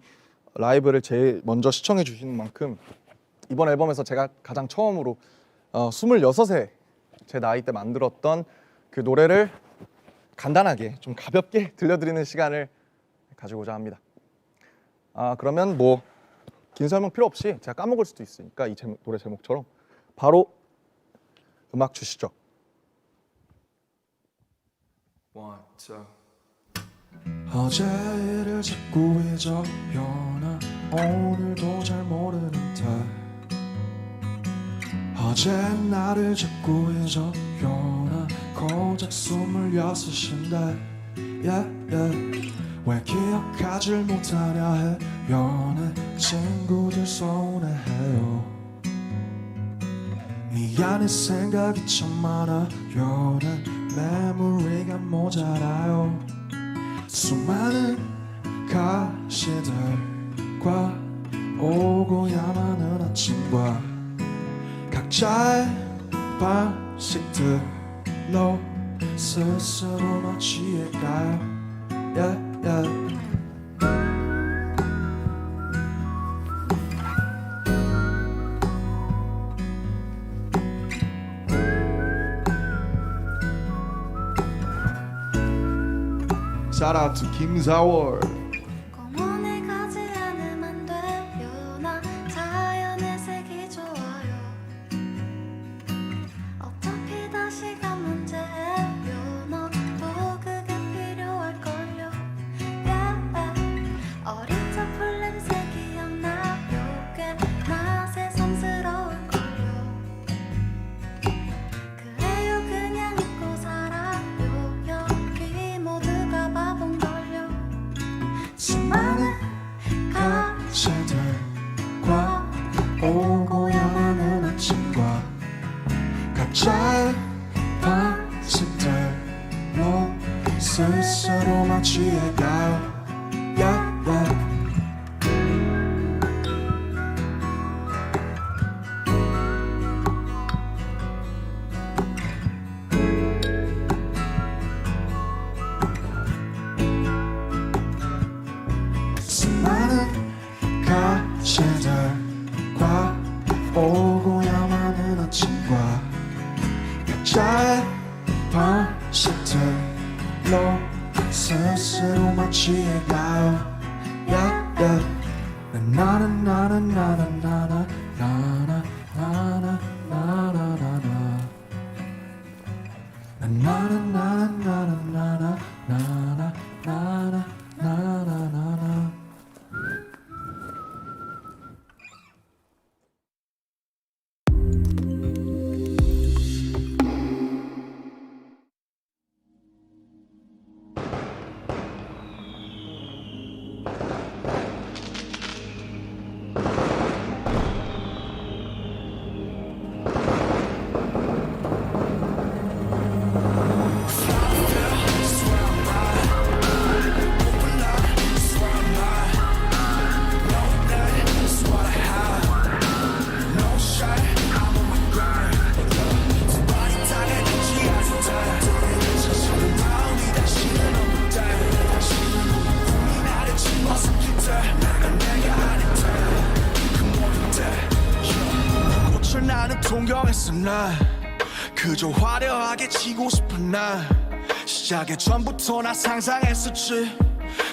라이브를 제일 먼저 시청해 주시는 만큼 이번 앨범에서 제가 가장 처음으로 26세 제 나이 때 만들었던 그 노래를 간단하게 좀 가볍게 들려드리는 시간을 가지고자 합니다. 그러면 뭐 긴 설명 필요 없이 제가 까먹을 수도 있으니까 이 노래 제목처럼 바로 음악 주시죠. 어제 일을 자꾸 잊어요나 오늘도 잘 모르는 듯 어제 나를 자꾸 잊어요나 고작 26인데 yeah, yeah. 왜 기억하질 못하냐 해요 내 친구들 서운해해요 미안해 생각이 참 많아요 내 메모리가 모자라요 수많은 가시들과 오고 야만한 아침과 각자의 방식들로 스스로만 취해가요 yeah, yeah. Shout out to 김사월. 공원에 가지 않으면 돼요 나 자연의 색이 좋아요 어차피 다시 가면 돼요 너도 그게 필요할걸요 yeah. 어린 적 풀냄새 기억나요 꽤나 새삼스러울걸요 그래요 그냥 잊고 살아요 여기 모두가 바본걸요 수많은 가시들과 오고 야만한 아침과 각자의 방식들로 스스로만 취해가요 yeah, yeah. 수많은 가시들과 오고 야만한 아침과 각자의 방식들로 스스로만 취해가요 yeah, yeah. 나는 나는 나는 나나 나나 나나 나나 나나 나는 나는 나는 나나 나나 나나 나나 나나 꽃을 나는 동경했어 나 그저 화려하게 치고 싶은 나 시작의 전부터 나 상상했었지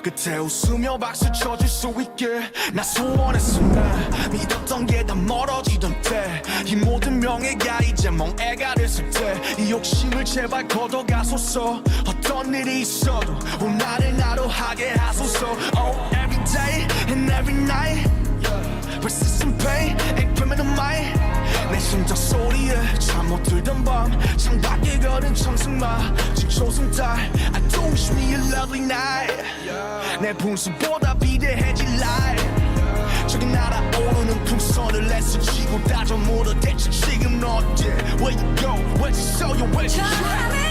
그때 웃으며 박수 쳐줄 수 있게 나 소원했어 나 믿었던 게 다 멀어지던 때 이 모든 명예가 이제 멍해가 됐을 때 이 욕심을 제발 걷어가소서 어떤 일이 있어도 오늘을 나로 하게 하소서 Oh every day and every night persistent pain and criminal mind 내 심장 소리에 잠 못 들던 밤 창밖에 걸은 청승마 지초승달 I do wish me a lovely night 내 분수보다 비대해질 life 저기 날아오르는 풍선을 애쓰지고 다져 물어 대체 지금 어때 Where you go, where'd you show you, where'd you try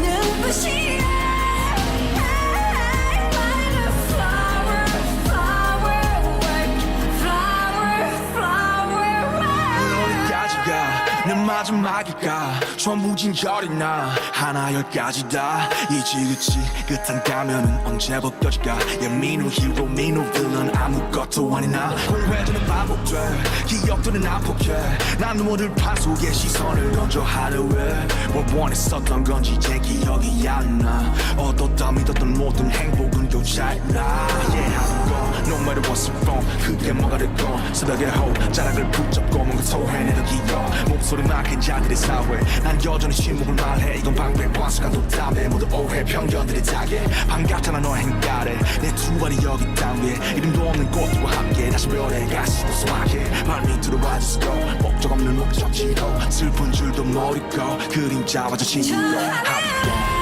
눈부시게 오늘은 마지막일까 전부 진결이 나 하나 열까지 다 이 지긋지긋한 가면은 언제 벗겨질까 야 민우 히로 민우 빌런 아무것도 아니나 공회전은 반복돼 기억들은 아폭해 난 눈물을 판 속에 시선을 던져 하루에 뭘 원했었던 건지 이제 기억이 안나 얻었다 믿었던 모든 행복은 교차했나 yeah 하루건 no matter what's wrong 그게 뭐가 됐건 새벽에 호 자락을 붙잡고 뭔가 토해내는 기억 목소리 막힌 자들의 사회 난 여전히 침묵을 말해 이건 방패과수가 돋담해 모두 오해 편견들이 타게 반갑잖아 너의 행가래 내 두 발이 여기 땅 위에 이름도 없는 꽃과 함께 다시 별에 가시고 소확해 발밑으로 와주시고 목적 없는 목적지도 슬픈 줄도 모르고 그림자와 저 친구로 하루건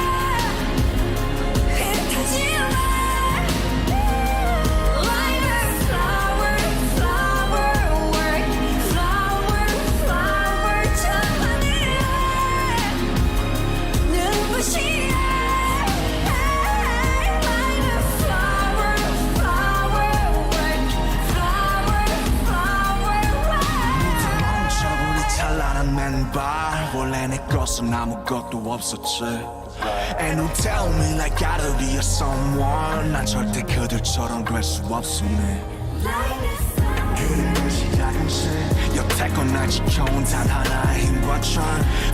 맨발 원래 내 것은 아무것도 없었지 And you tell me like gotta be a someone 난 절대 그들처럼 될 수 없음네 그림을 시작은 여태껏 날 지켜온 단 하나의 힘과 천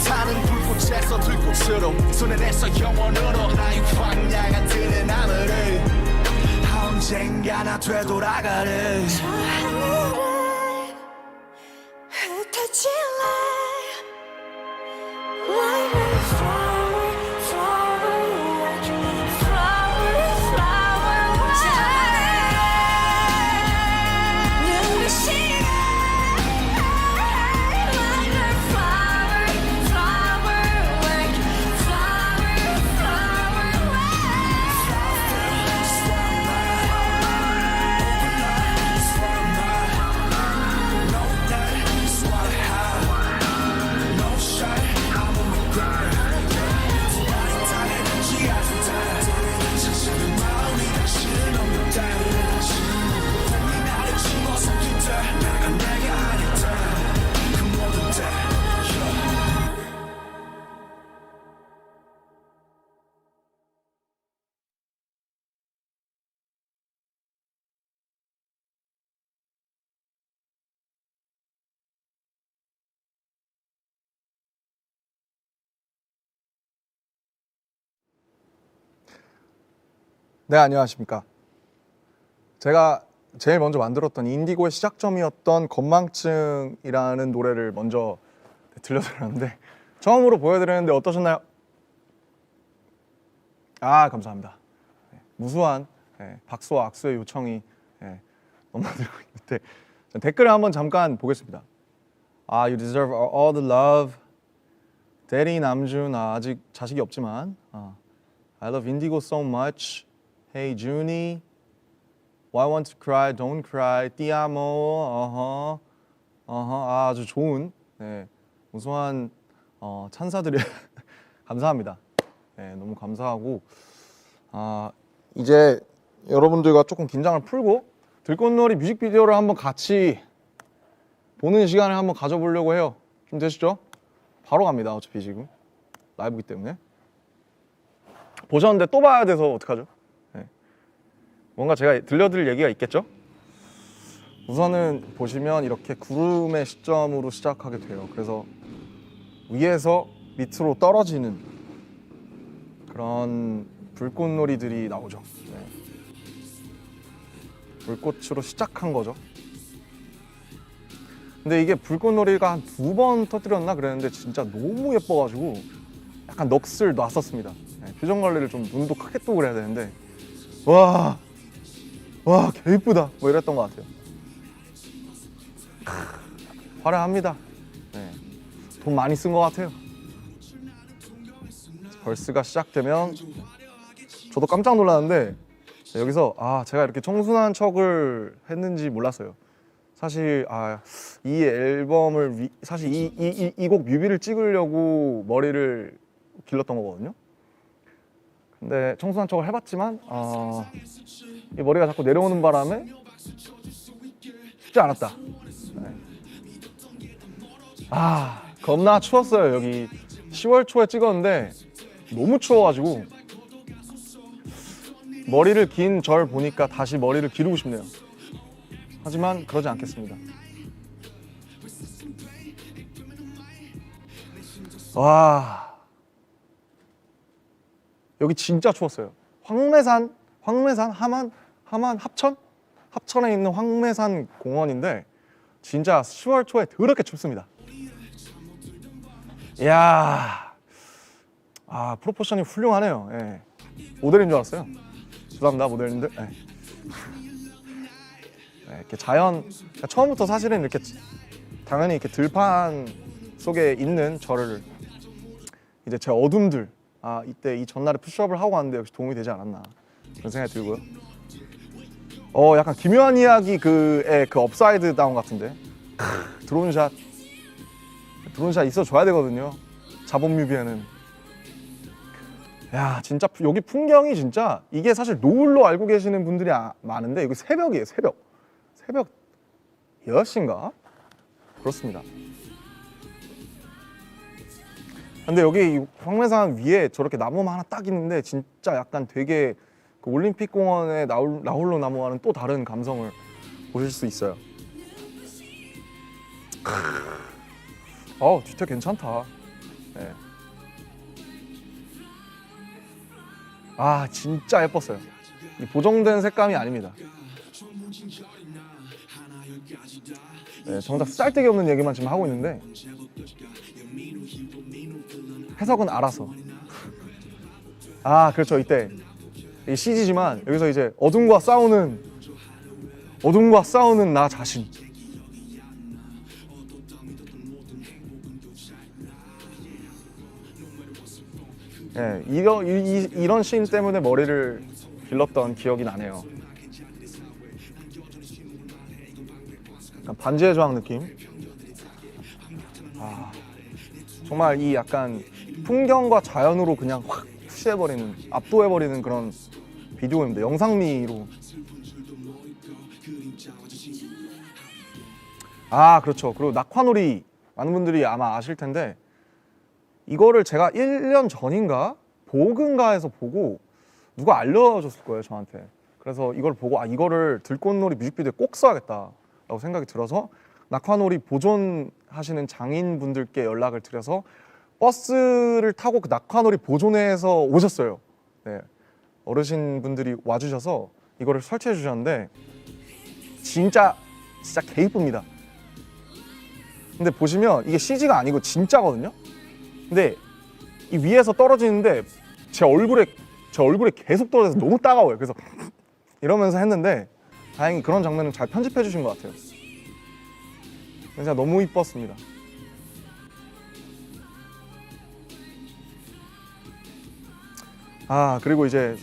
타는 불꽃에서 들꽃으로 손에 내서 영원으로 나의 황량한 들의 나무를 언젠가 나 되돌아가래 저 하늘을 흩어질래 Like a flower, flower, flower, flower, 눈부시게 Like a flower, flower, 네, 안녕하십니까. 제가 제일 먼저 만들었던 인디고의 시작점이었던 건망증이라는 노래를 먼저 들려드렸는데 처음으로 보여드렸는데 어떠셨나요? 아, 감사합니다. 무수한 박수와 악수의 요청이 넘나들고 있는데 댓글을 한번 잠깐 보겠습니다. 아, you deserve all the love. 대리 남준, 아직 자식이 없지만 I love Indigo so much. Hey Junie, Why want to cry? Don't cry. Ti amo. 아주 좋은 무수한 찬사들이 감사합니다. 너무 감사하고 이제 여러분들과 조금 긴장을 풀고 들꽃놀이 뮤직비디오를 한번 같이 보는 시간을 한번 가져보려고 해요. 좀 되시죠? 바로 갑니다. 어차피 지금 라이브기 때문에. 보셨는데 또 봐야 돼서 어떡하죠? 뭔가 제가 들려드릴 얘기가 있겠죠? 우선은 보시면 이렇게 구름의 시점으로 시작하게 돼요. 그래서 위에서 밑으로 떨어지는 그런 불꽃놀이들이 나오죠. 불꽃으로 시작한 거죠. 근데 이게 불꽃놀이가 한 2번 터뜨렸나 그랬는데 진짜 너무 예뻐가지고 약간 넋을 놨었습니다. 표정 관리를 좀 눈도 크게 뜨고 그래야 되는데 와 개 이쁘다 뭐 이랬던 것 같아요. 화려합니다. 돈 많이 쓴 것 같아요. 벌스가 시작되면 저도 깜짝 놀랐는데 여기서 제가 이렇게 청순한 척을 했는지 몰랐어요. 사실 이 앨범을 사실 이 곡 뮤비를 찍으려고 머리를 길렀던 거거든요. 근데 청순한 척을 해봤지만 이 머리가 자꾸 내려오는 바람에 쉽지 않았다. 겁나 추웠어요. 여기 10월 초에 찍었는데 너무 추워가지고 머리를 긴 절 보니까 다시 머리를 기르고 싶네요. 하지만 그러지 않겠습니다. 와, 여기 진짜 추웠어요. 황매산, 함안, 합천에 있는 황매산 공원인데 진짜 10월 초에 더럽게 춥습니다. 이야, 프로포션이 훌륭하네요. 예. 모델인 줄 알았어요. 죄송합니다, 모델님들. 예. 네, 이렇게 자연, 처음부터 사실은 이렇게 당연히 이렇게 들판 속에 있는 저를 이제 제 어둠들, 이때 이 전날에 푸시업을 하고 왔는데 역시 도움이 되지 않았나 그런 생각이 들고요. 약간 기묘한 이야기 그 업사이드 다운 같은데 드론샷 있어줘야 되거든요. 자본 뮤비에는. 야, 진짜 여기 풍경이 진짜 이게 사실 노을로 알고 계시는 분들이 많은데 여기 새벽이에요. 새벽 6시인가? 그렇습니다. 근데 여기 이 황매산 위에 저렇게 나무만 하나 딱 있는데 진짜 약간 되게 그 올림픽 공원의 나홀로 나무와는 또 다른 감성을 보실 수 있어요. 뒤태 괜찮다. 네. 진짜 예뻤어요. 이 보정된 색감이 아닙니다. 네, 정작 쓸데기 없는 얘기만 지금 하고 있는데 해석은 알아서. 그렇죠. 이때 이 CG지만 여기서 이제 어둠과 싸우는 나 자신. 네, 이런 씬 때문에 머리를 길렀던 기억이 나네요. 약간 반지의 저항 느낌. 정말 이 약간 풍경과 자연으로 그냥 확 푸시해버리는, 압도해버리는 그런 비디오입니다. 영상미로. 그렇죠. 그리고 낙화놀이 많은 분들이 아마 아실 텐데 이거를 제가 1년 전인가 보근가에서 보고 누가 알려줬을 거예요, 저한테. 그래서 이걸 보고 이거를 들꽃놀이 뮤직비디오에 꼭 써야겠다라고 생각이 들어서 낙화놀이 보존하시는 장인분들께 연락을 드려서 버스를 타고 그 낙화놀이 보존회에서 오셨어요. 네. 어르신분들이 와주셔서 이거를 설치해 주셨는데 진짜 개 이쁩니다. 근데 보시면 이게 CG가 아니고 진짜거든요. 근데 이 위에서 떨어지는데 제 얼굴에 계속 떨어져서 너무 따가워요. 그래서 이러면서 했는데 다행히 그런 장면을 잘 편집해 주신 것 같아요. 진짜 너무 이뻤습니다. 그리고 이제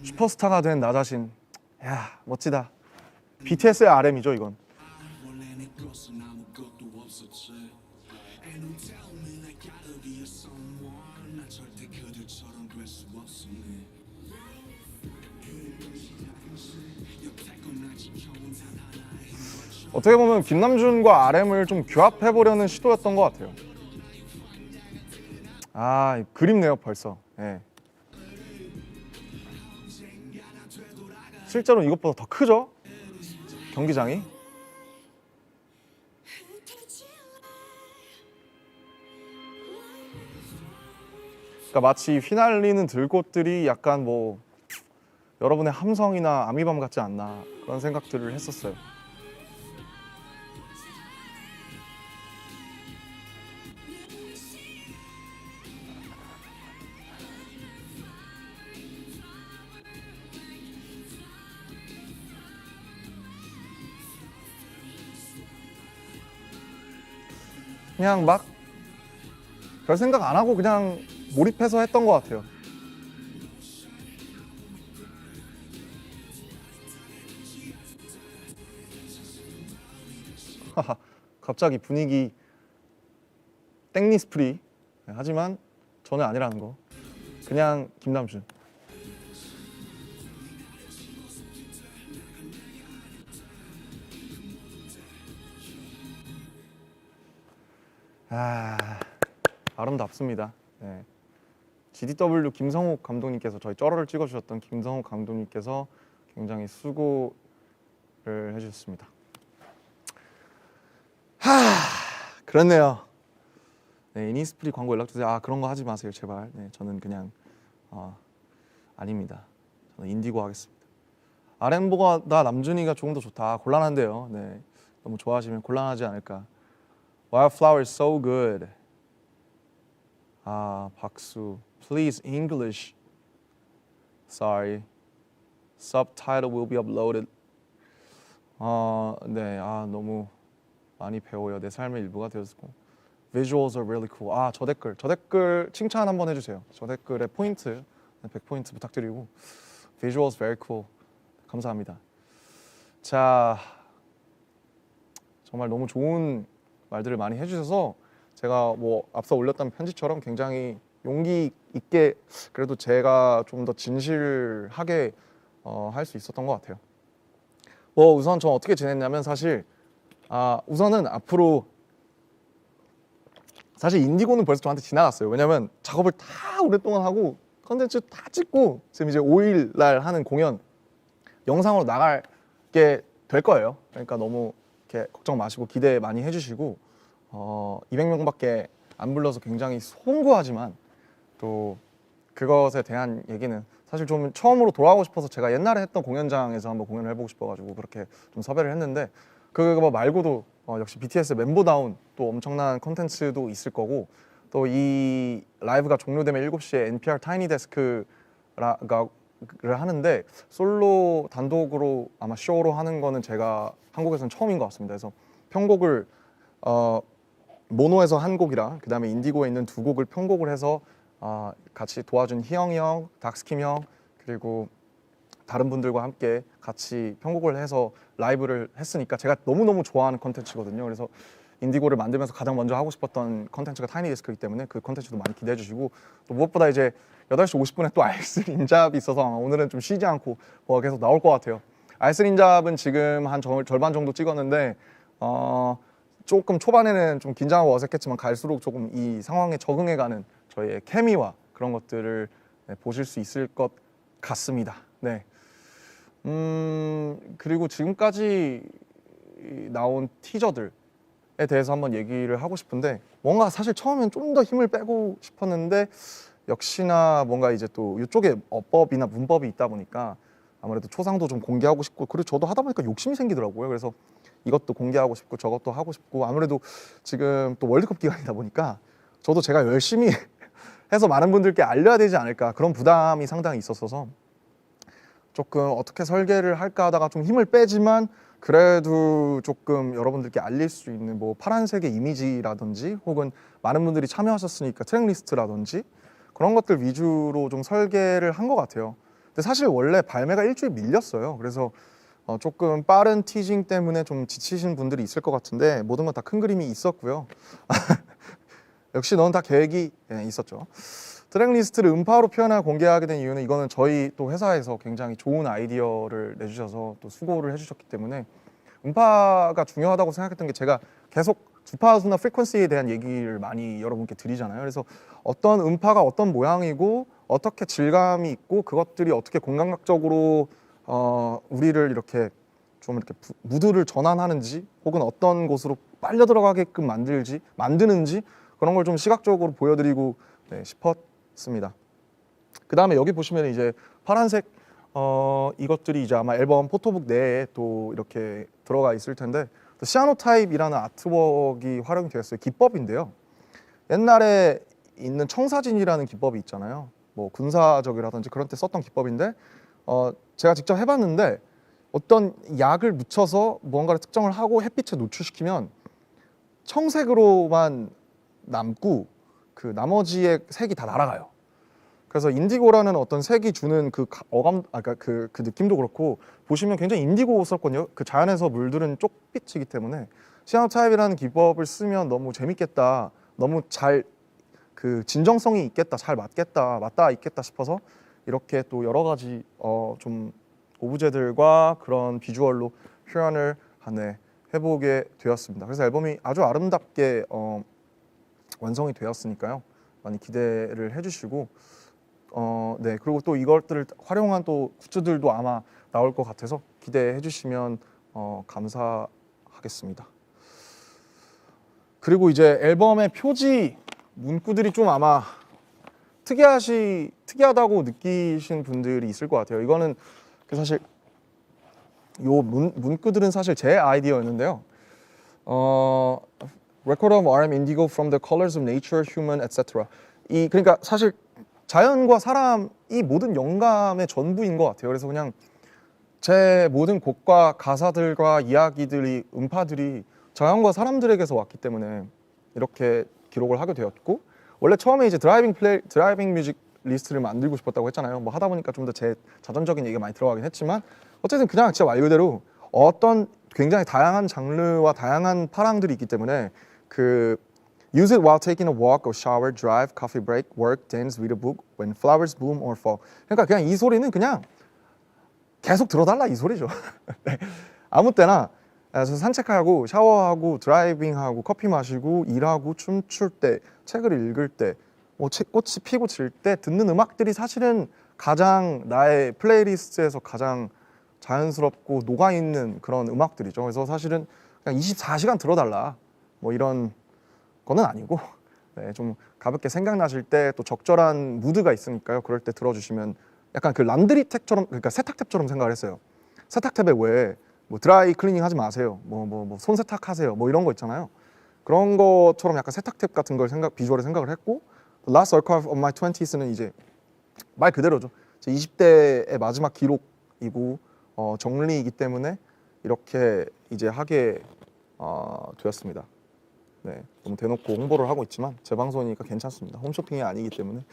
슈퍼스타가 된 나 자신. 야, 멋지다. BTS의 RM이죠, 이건. 어떻게 보면 김남준과 RM을 좀 규합해보려는 시도였던 것 같아요. 그립네요, 벌써. 네. 실제로 이것보다 더 크죠? 경기장이. 그러니까 마치 휘날리는 들꽃들이 약간 뭐 여러분의 함성이나 아미밤 같지 않나 그런 생각들을 했었어요. 그냥 막 별 생각 안 하고 그냥 몰입해서 했던 것 같아요. 갑자기 분위기 땡리스프리. 하지만 저는 아니라는 거. 그냥 김남준. 아름답습니다. 네. GDW 김성욱 감독님께서 저희 쩔어를 찍어주셨던 김성욱 감독님께서 굉장히 수고를 해주셨습니다. 그렇네요. 네, 이니스프리 광고 연락 주세요. 그런 거 하지 마세요, 제발. 네, 저는 그냥 아닙니다. 저는 인디고 하겠습니다. RM보다 남준이가 조금 더 좋다. 곤란한데요. 네, 너무 좋아하시면 곤란하지 않을까. Wildflower is so good. 박수. Please English. Sorry. Subtitle will be uploaded. 네, 너무 많이 배워요. 내 삶의 일부가 되었고. Visuals are really cool. 저 댓글 칭찬 한번 해주세요. 저 댓글에 포인트 100포인트 부탁드리고. Visuals very cool. 감사합니다. 자, 정말 너무 좋은 말들을 많이 해주셔서 제가 뭐 앞서 올렸던 편지처럼 굉장히 용기 있게 그래도 제가 좀 더 진실하게 할 수 있었던 것 같아요. 뭐 우선 저 어떻게 지냈냐면 사실 우선은 앞으로 사실 인디고는 벌써 저한테 지나갔어요. 왜냐면 작업을 다 오랫동안 하고 컨텐츠 다 찍고 지금 이제 5일 날 하는 공연 영상으로 나갈게 될 거예요. 그러니까 너무 이렇게 걱정 마시고 기대 많이 해주시고 200명밖에 안 불러서 굉장히 송구하지만 또 그것에 대한 얘기는 사실 좀 처음으로 돌아가고 싶어서 제가 옛날에 했던 공연장에서 한번 공연을 해보고 싶어가지고 그렇게 좀 섭외를 했는데 그거 말고도 역시 BTS 멤버다운 또 엄청난 콘텐츠도 있을 거고 또 이 라이브가 종료되면 7시에 NPR 타이니 데스크를 하는데 솔로 단독으로 아마 쇼로 하는 거는 제가 한국에서는 처음인 것 같습니다. 그래서 편곡을 모노에서 한 곡이랑 그 다음에 인디고에 있는 2곡을 편곡을 해서 같이 도와준 희영이 형, 닥스킴 형 그리고 다른 분들과 함께 같이 편곡을 해서 라이브를 했으니까 제가 너무너무 좋아하는 컨텐츠거든요. 그래서 인디고를 만들면서 가장 먼저 하고 싶었던 컨텐츠가 타이니 데스크이기 때문에 그 컨텐츠도 많이 기대해 주시고 또 무엇보다 이제 8시 50분에 또 알쓸인잡이 있어서 아마 오늘은 좀 쉬지 않고 계속 나올 것 같아요. 알쓸인잡은 지금 한 절반 정도 찍었는데 조금 초반에는 좀 긴장하고 어색했지만 갈수록 조금 이 상황에 적응해가는 저희의 케미와 그런 것들을 보실 수 있을 것 같습니다. 네. 그리고 지금까지 나온 티저들에 대해서 한번 얘기를 하고 싶은데 뭔가 사실 처음엔 좀 더 힘을 빼고 싶었는데 역시나 뭔가 이제 또 이쪽에 어법이나 문법이 있다 보니까 아무래도 초상도 좀 공개하고 싶고 그리고 저도 하다 보니까 욕심이 생기더라고요. 그래서 이것도 공개하고 싶고 저것도 하고 싶고 아무래도 지금 또 월드컵 기간이다 보니까 저도 제가 열심히 해서 많은 분들께 알려야 되지 않을까 그런 부담이 상당히 있었어서 조금 어떻게 설계를 할까 하다가 좀 힘을 빼지만 그래도 조금 여러분들께 알릴 수 있는 뭐 파란색의 이미지라든지 혹은 많은 분들이 참여하셨으니까 트랙 리스트라든지 그런 것들 위주로 좀 설계를 한 것 같아요. 근데 사실 원래 발매가 일주일 밀렸어요. 그래서 조금 빠른 티징 때문에 좀 지치신 분들이 있을 것 같은데 모든 건 다 큰 그림이 있었고요. 역시 넌 다 계획이 있었죠. 트랙 리스트를 음파로 표현하고 공개하게 된 이유는 이거는 저희 또 회사에서 굉장히 좋은 아이디어를 내주셔서 또 수고를 해주셨기 때문에 음파가 중요하다고 생각했던 게 제가 계속 주파수나 프리퀀시에 대한 얘기를 많이 여러분께 드리잖아요. 그래서 어떤 음파가 어떤 모양이고 어떻게 질감이 있고 그것들이 어떻게 공감각적으로 우리를 이렇게 좀 이렇게 무드를 전환하는지 혹은 어떤 곳으로 빨려 들어가게끔 만드는지 그런 걸 좀 시각적으로 보여드리고 싶었습니다. 그 다음에 여기 보시면 이제 파란색 이것들이 이제 아마 앨범 포토북 내에 또 이렇게 들어가 있을 텐데 시아노타입이라는 아트웍이 활용이 되었어요. 기법인데요. 옛날에 있는 청사진이라는 기법이 있잖아요. 뭐 군사적이라든지 그런 때 썼던 기법인데 제가 직접 해봤는데 어떤 약을 묻혀서 무언가를 특정을 하고 햇빛에 노출시키면 청색으로만 남고 그 나머지의 색이 다 날아가요. 그래서 인디고라는 어떤 색이 주는 그 어감, 그 느낌도 그렇고 보시면 굉장히 인디고스럽거든요. 그 자연에서 물들은 쪽빛이기 때문에 시아노타입이라는 기법을 쓰면 너무 재밌겠다, 너무 잘 그 진정성이 있겠다, 잘 맞다 있겠다 싶어서 이렇게 또 여러 가지 좀 오브제들과 그런 비주얼로 표현을 해보게 되었습니다. 그래서 앨범이 아주 아름답게 완성이 되었으니까요. 많이 기대를 해주시고 네, 그리고 또 이것들을 활용한 또 굿즈들도 아마 나올 것 같아서 기대해 주시면 감사하겠습니다. 그리고 이제 앨범의 표지 문구들이 좀 아마 특이하다고 느끼신 분들이 있을 것 같아요. 이거는 사실 요 문구들은 사실 제 아이디어였는데요. Record of RM Indigo from the colors of nature, human, etc. 그러니까 사실 자연과 사람이 모든 영감의 전부인 것 같아요. 그래서 그냥 제 모든 곡과 가사들과 이야기들이 음파들이 자연과 사람들에게서 왔기 때문에 이렇게 기록을 하게 되었고, 원래 처음에 이제 드라이빙 뮤직 리스트를 만들고 싶었다고 했잖아요. 뭐 하다 보니까 좀 더 제 자전적인 얘기가 많이 들어가긴 했지만 어쨌든 그냥 진짜 말 그대로 어떤 굉장히 다양한 장르와 다양한 파랑들이 있기 때문에 use it while taking a walk or shower, drive, coffee break, work, dance, read a book, when flowers bloom or fall. 그러니까 그냥 이 소리는 그냥 계속 들어달라 이 소리죠. 네. 아무 때나 산책하고 샤워하고 드라이빙하고 커피 마시고 일하고 춤출 때 책을 읽을 때 뭐 꽃이 피고 질 때 듣는 음악들이 사실은 가장 나의 플레이리스트에서 가장 자연스럽고 녹아있는 그런 음악들이죠. 그래서 사실은 그냥 24시간 들어달라 뭐 이런 거는 아니고 네, 좀 가볍게 생각나실 때 또 적절한 무드가 있으니까요. 그럴 때 들어주시면 약간 그 람드리 탭처럼, 그러니까 세탁탭처럼 생각을 했어요. 세탁탭에 왜 뭐 드라이 클리닝 하지 마세요. 뭐 손 세탁하세요. 뭐 이런 거 있잖아요. 그런 것처럼 약간 세탁탭 같은 걸 비주얼에 생각을 했고, Last Archive of My 20s는 이제 말 그대로죠. 제 20대의 마지막 기록이고 정리이기 때문에 이렇게 이제 하게 되었습니다. 네, 너무 대놓고 홍보를 하고 있지만 제 방송이니까 괜찮습니다. 홈쇼핑이 아니기 때문에.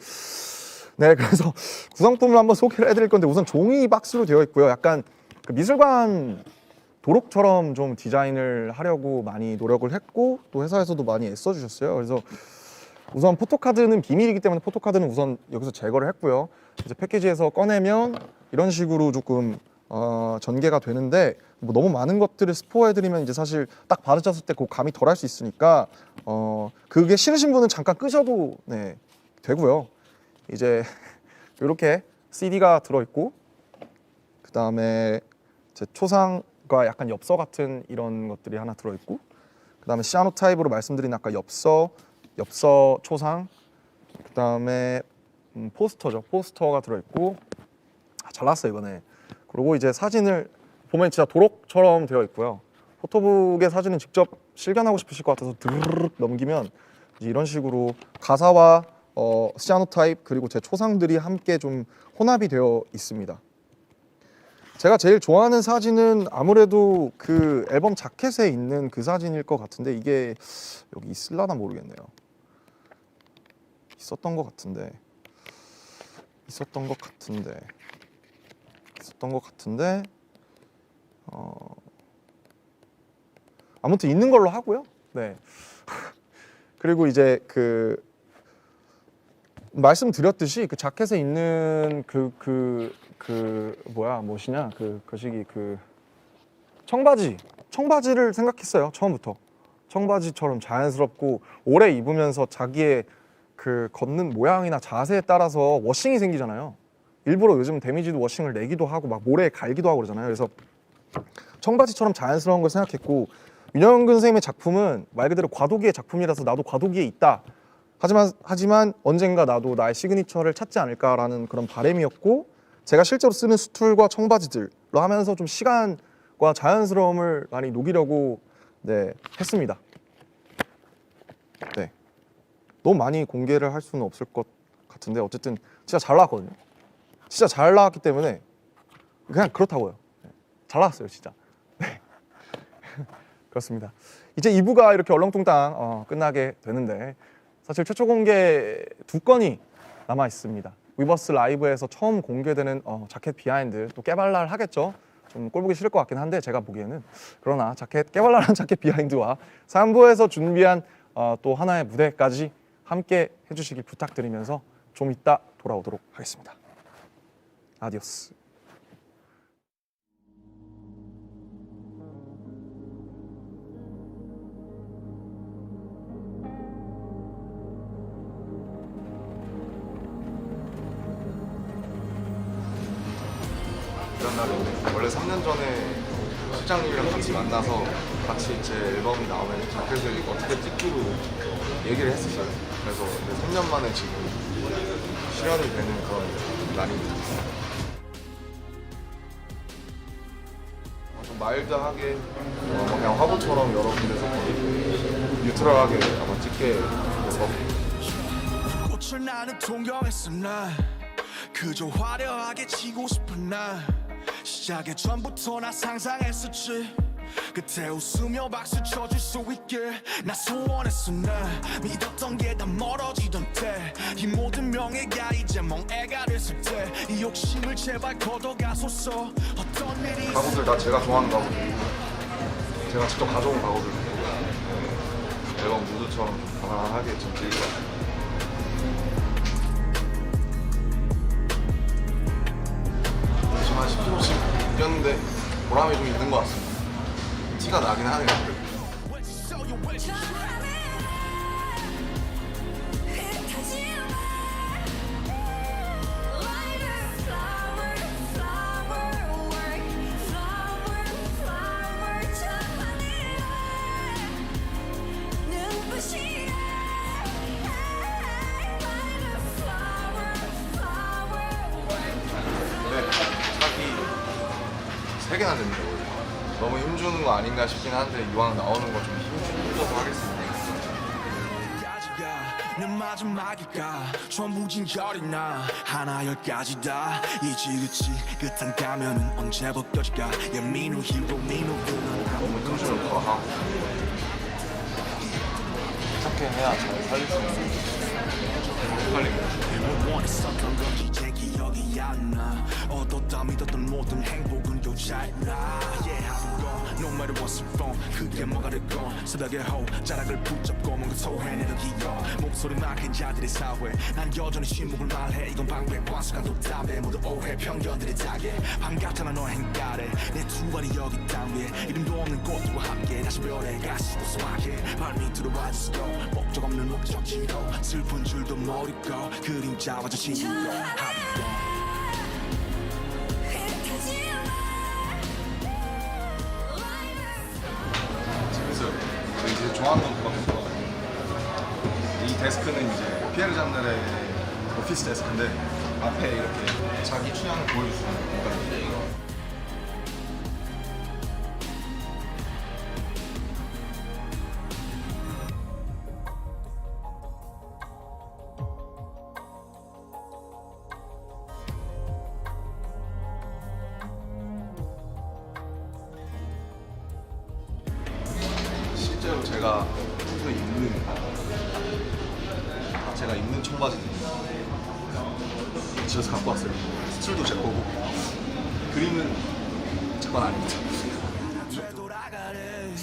네, 그래서 구성품을 한번 소개를 해드릴 건데, 우선 종이 박스로 되어 있고요. 약간 그 미술관 도록처럼 좀 디자인을 하려고 많이 노력을 했고, 또 회사에서도 많이 애써주셨어요. 그래서 우선 포토카드는 비밀이기 때문에 포토카드는 우선 여기서 제거를 했고요. 이제 패키지에서 꺼내면 이런 식으로 조금 전개가 되는데, 뭐 너무 많은 것들을 스포해드리면 이제 사실 딱 받으셨을 때 그 감이 덜할 수 있으니까 그게 싫으신 분은 잠깐 끄셔도 네, 되고요. 이제 이렇게 CD가 들어있고, 그 다음에 제 초상과 약간 엽서 같은 이런 것들이 하나 들어있고, 그 다음에 시아노타입으로 말씀드린 아까 엽서 초상, 그 다음에 포스터죠. 포스터가 들어있고, 잘 나왔어요 이번에. 그리고 이제 사진을 보면 진짜 도록처럼 되어 있고요. 포토북의 사진은 직접 실견하고 싶으실 것 같아서 드르륵 넘기면 이제 이런 식으로 가사와 시아노타입 그리고 제 초상들이 함께 좀 혼합이 되어 있습니다. 제가 제일 좋아하는 사진은 아무래도 그 앨범 자켓에 있는 그 사진일 것 같은데, 이게 여기 있을라나 모르겠네요. 있었던 것 같은데 아무튼 있는 걸로 하고요. 네. 그리고 이제 그 말씀드렸듯이 그 자켓에 있는 무엇이냐 그 시기 청바지를 생각했어요. 처음부터 청바지처럼 자연스럽고 오래 입으면서 자기의 그 걷는 모양이나 자세에 따라서 워싱이 생기잖아요. 일부러 요즘 데미지도 워싱을 내기도 하고 막 모래에 갈기도 하고 그러잖아요. 그래서 청바지처럼 자연스러운 걸 생각했고, 윤영근 선생님의 작품은 말 그대로 과도기의 작품이라서 나도 과도기에 있다. 하지만 언젠가 나도 나의 시그니처를 찾지 않을까라는 그런 바람이었고, 제가 실제로 쓰는 스툴과 청바지들로 하면서 좀 시간과 자연스러움을 많이 녹이려고 네, 했습니다. 네. 너무 많이 공개를 할 수는 없을 것 같은데 어쨌든 진짜 잘 나왔거든요. 진짜 잘 나왔기 때문에 그냥 그렇다고요. 네. 잘 나왔어요 진짜. 네. 그렇습니다. 이제 2부가 이렇게 얼렁뚱땅 끝나게 되는데, 사실 최초 공개 2건이 남아 있습니다. 위버스 라이브에서 처음 공개되는 자켓 비하인드, 또 깨발랄 하겠죠. 좀 꼴보기 싫을 것 같긴 한데 제가 보기에는. 그러나 깨발랄한 자켓 비하인드와 3부에서 준비한 또 하나의 무대까지 함께 해주시길 부탁드리면서 좀 이따 돌아오도록 하겠습니다. 아디오스. 원래 3년 전에 실장님이랑 같이 만나서 같이 제 앨범이 나오면 자켓을 어떻게 찍기로 얘기를 했었어요. 그래서 3년 만에 지금 실현이 되는 그런 날입니다. 좀 마일드하게 그냥 화보처럼 여러 군데서 뉴트럴하게 아마 찍게 돼서 꽃을 나는 동경했어 난 그저 화려하게 치고 싶은 난 시작의 전부터 나 상상했었지 그때 웃으며 박수 쳐줄 수 있게 나 소원했어 난 믿었던 게 다 멀어지던 때 이 모든 명예가 이제 멍해가 됐을 때 이 욕심을 제발 걷어가소서 어떤 일이 가구들 다 제가 좋아하는 가구들 제가 직접 가져온 가구들 앨범 무드처럼 편안하게 좀 찍을 것 같아요. 지금 한 10kg씩 뛰었는데 보람이 좀 있는 것 같습니다. 티가 나긴 하네요. 근데 차기 3개나 됐네요. 너무 힘주는 거 아닌가 싶긴 한데 이왕 나오는 거 좀 힘줘서 하겠습니다. 내 마지막일까 전부 진결이나 하나 열까지 다 이지그치 끝한 가면은 언제 벗겨질까 민우 히로 민우 너무 힘주는 거 하고 어떻게 해야 잘 살릴 수 있는지 헷갈립니다. 원했었던 건지 제 기억이 안나 얻었다 믿었던 모든 행복은 여자였나 Yeah 하던 거 No matter what's wrong 그게 뭐가 됐건 새벽에 호 자락을 붙잡고 뭔가 소해내던 기억 목소리 막힌 자들의 사회 난 여전히 신목을 말해 이건 방배 과수가 돋담배 모두 오해 편견들의 자게 반갑잖아 너의 행가래 내 두 발이 여기 땅 위에 이름도 없는 꽃과 함께 다시 별에 가시고 소확해 발밑으로 와주시고 목적 없는 목적지로 슬픈 줄도 모르고 그림자와 저 신기로 하비고 재밌어요. 이제 좋아하는 건 그거든요. 이 데스크는 이제 피에르 잔넬의 오피스 데스크인데 앞에 이렇게 자기 취향을 보여줄 수 있는 공간이에요. 실제로 제가 입는 청바지들 집에서 갖고 왔어요. 스툴도 제 거고 그림은 제 건 아닙니다. 되돌아가네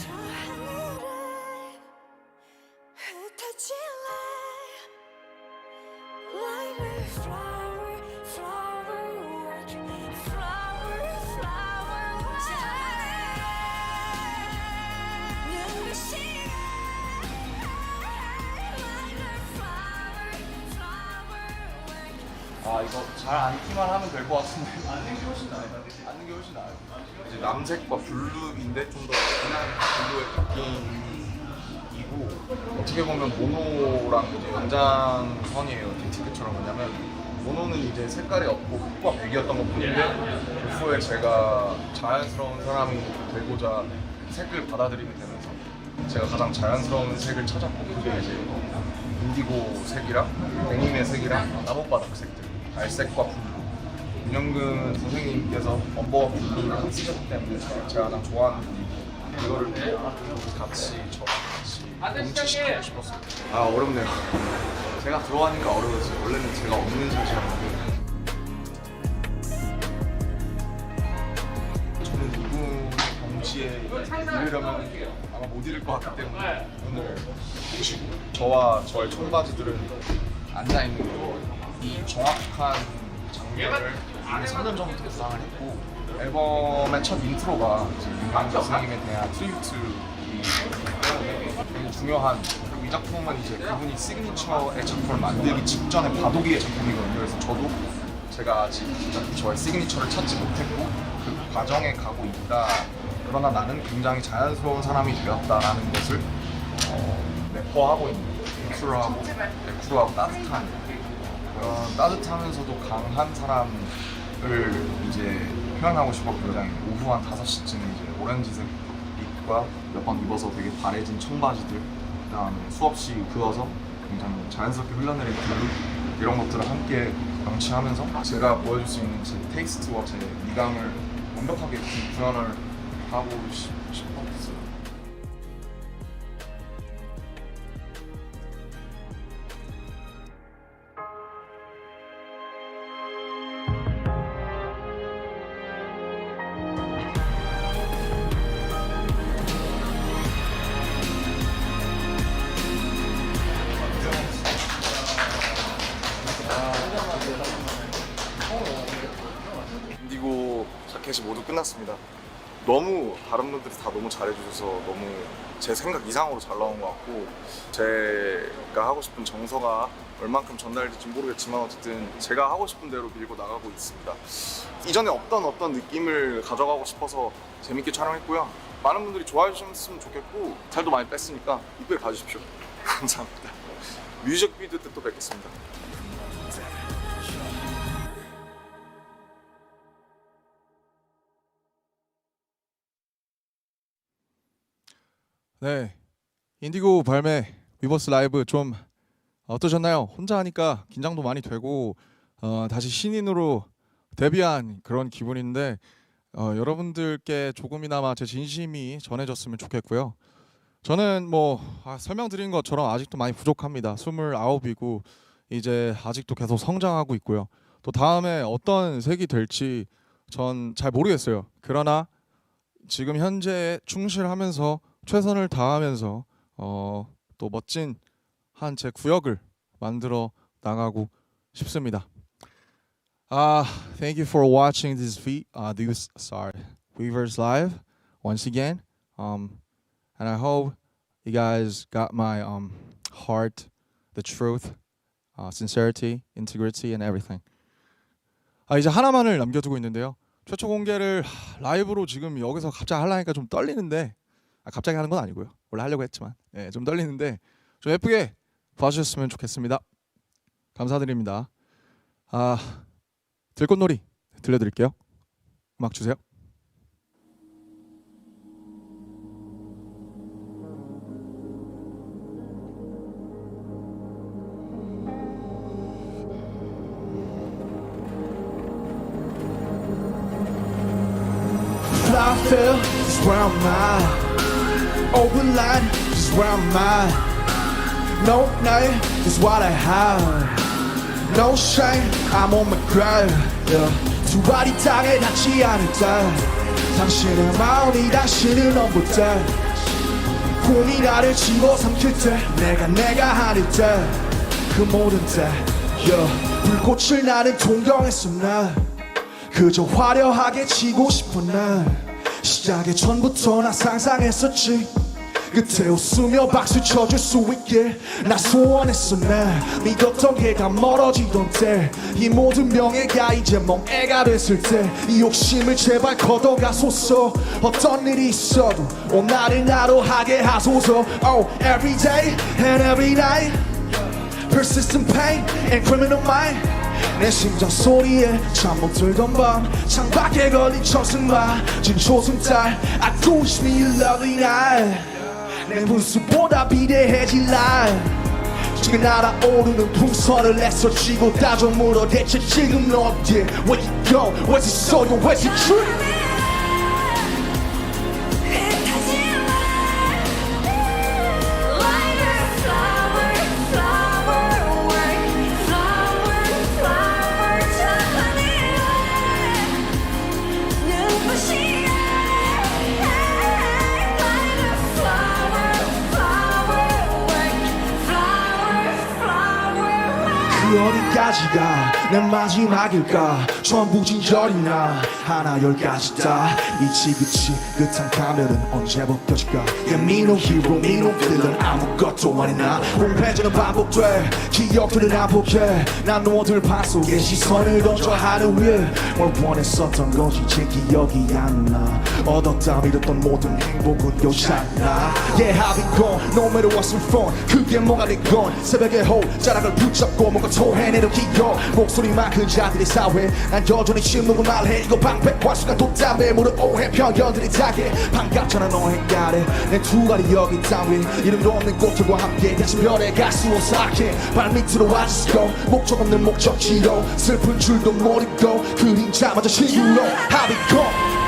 아 이거 잘 앉기만 하면 될 것 같은데 앉는 게 훨씬 나아요. 앉는 게 훨씬 나아요. 이제 남색과 블루인데 좀 더 진한 블루의 느낌이고 어떻게 보면 모노랑 이제 연장선이에요. 딘티크처럼. 왜냐면 모노는 이제 색깔이 없고 흑과 백이었던 것 뿐인데 그 후에 제가 자연스러운 사람이 되고자 색을 받아들이게 되면서 제가 가장 자연스러운 색을 찾았고 그게 이제 인디고 색이랑 데님의 색이랑 나뭇바닥 색들 갈색과 블루. 윤영근 선생님께서 엄버와 블루를 쓰셨기 때문에 제가 가장 좋아하는 분이고 이거를 같이 저랑 같이 동치시키고 싶었어요. 아 어렵네요. 제가 들어가니까 어려워지. 원래는 제가 없는 샷이었는데 저는 이분의 경지에 이르려면 아마 못 이룰 것 같기 때문에 오늘 보시고 저와 저의 청바지들은 앉아있는 이 정확한 장면을 이미 3년 전부터 구상을 했고 앨범의 첫 인트로가 윤광 교수님에 대한 트리뷰트이기 때문에 굉장히 중요한 그리고 이 작품은 이제 그분이 시그니처의 작품을 만들기 직전에 바도기의 작품이거든요. 그래서 저도 제가 아직 저의 시그니처를 찾지 못했고 그 과정에 가고 있다. 그러나 나는 굉장히 자연스러운 사람이 되었다라는 것을 내포하고 있는 쿨하고 따뜻한 그런 따뜻하면서도 강한 사람을 이제 표현하고 싶었고 굉장히 오후 한 5시쯤 이제 오렌지색 립과 몇 번 입어서 되게 바래진 청바지들 그다음에 수없이 그어서 굉장히 자연스럽게 흘러내린 블루 이런 것들을 함께 명치하면서 제가 보여줄 수 있는 제 테이스트와 제 미감을 완벽하게 구현을 하고 싶었어요. 인디고 자켓이 모두 끝났습니다. 너무 다른 분들이 다 너무 잘해주셔서 너무 제 생각 이상으로 잘 나온 것 같고 제가 하고 싶은 정서가 얼만큼 전달될지 모르겠지만 어쨌든 제가 하고 싶은 대로 밀고 나가고 있습니다. 이전에 없던 어떤 느낌을 가져가고 싶어서 재밌게 촬영했고요. 많은 분들이 좋아해 주셨으면 좋겠고 살도 많이 뺐으니까 이쁘게 봐주십시오. 감사합니다. 뮤직비디오 때 또 뵙겠습니다. 네, 인디고 발매 위버스 라이브 좀 어떠셨나요? 혼자 하니까 긴장도 많이 되고 다시 신인으로 데뷔한 그런 기분인데 여러분들께 조금이나마 제 진심이 전해졌으면 좋겠고요. 저는 뭐 설명드린 것처럼 아직도 많이 부족합니다. 29이고 이제 아직도 계속 성장하고 있고요. 또 다음에 어떤 색이 될지 전 잘 모르겠어요. 그러나 지금 현재에 충실하면서 최선을 다하면서 또 멋진 한 제 구역을 만들어 나가고 싶습니다. Thank you for watching this Weverse Live once again. And I hope you guys got my heart, the truth, sincerity, integrity, and everything. 이제 하나만을 남겨두고 있는데요. 최초 공개를 라이브로 지금 여기서 갑자기 하려니까 좀 떨리는데 갑자기 하는 건 아니고요. 원래 하려고 했지만 좀 떨리는데 좀 예쁘게 봐주셨으면 좋겠습니다. 감사드립니다. 들꽃놀이 들려드릴게요. 음악 주세요. Flyfield is where I'm at. Open line is where I'm at. No name is what I have. No shame, I'm on my grind. Yeah. 두 발이 땅에 닿지 않을 때 당신의 마음이 당신을 넘볼 때 꿈이 나를 집어삼킬 때 내가 아닐 때 그 모든 때 yeah. 불꽃을 나는 동경했어 날 그저 화려하게 지고 싶은 날 시작의 전부터 나 상상했었지 끝에 웃으며 박수 쳐줄 수 있게 나 소원했어 나 믿었던 게 다 멀어지던 때 이 모든 명예가 이제 멍해가 됐을 때 이 욕심을 제발 걷어가소서 어떤 일이 있어도 오늘을 나로 하게 하소서 Oh every day and every night Persistent pain and criminal mind 내 심장 소리에 잠 못 들던 밤 창밖에 걸린 첫승 맞은 조승달 I do wish me a lovely night 내 분수보다 비대해질 날 지금 날아오르는 풍선을 애써 쥐고 따져 물어 대체 지금 너 어디에 Where you go? Where's the soul? Where's the truth? 어디까지가 내 마지막일까 전부 진절이나 하나 열까지 다 이치그치긋한 가면은 언제 벗겨질까 Yeah me no hero me no villain 아무것도 아니나 홈페이지는 반복돼 기억들은 안 포기해 난 너들 방 속에 시선을 던져 하늘 위에 뭘 원했었던 건지 제 기억이 안나 얻었다 잃었던 모든 행복은 여잖아 Yeah I've been gone no matter what's in front 그게 뭐가 됐건 새벽의 호자락을 붙잡고 뭔가 토해내는 기억 목소리만 큰 자들의 사회 난 여전히 침묵을 말해 이거 방패화수가 돋담에 무릎 오해 편견들이 타게 반갑잖아 너의 가래 내 두 발이 여기 땅 위 이름도 없는 꽃들과 함께 다시 별의 가수로 사게 발밑으로 앉았고 목적 없는 목적지로 슬픈 줄도 모르고 그림자마저 친구로 I've been gone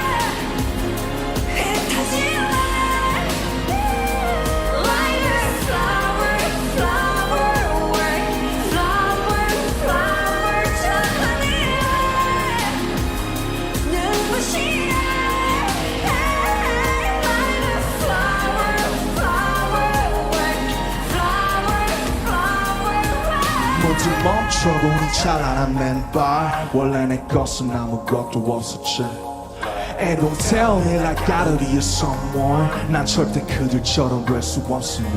모두 멈춰보니 찬란한 맨발 원래 내 것은 아무것도 없었지 And don't tell me I gotta be someone 난 절대 그들처럼 될 수 없음을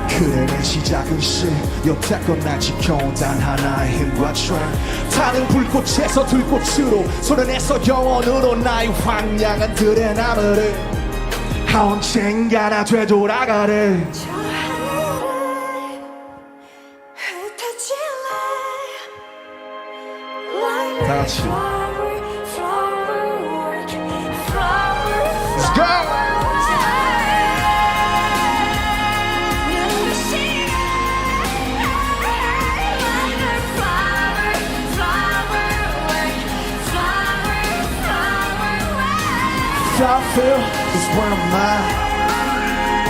그래 내 시작은 시 여태껏 날 지켜온 단 하나의 힘과 트렌드 타는 불꽃에서 들꽃으로 소련에서 영원으로 나의 황량한 들의 나무를 언젠가 나 되돌아가래 다 같이 Let's go! I feel is where I'm at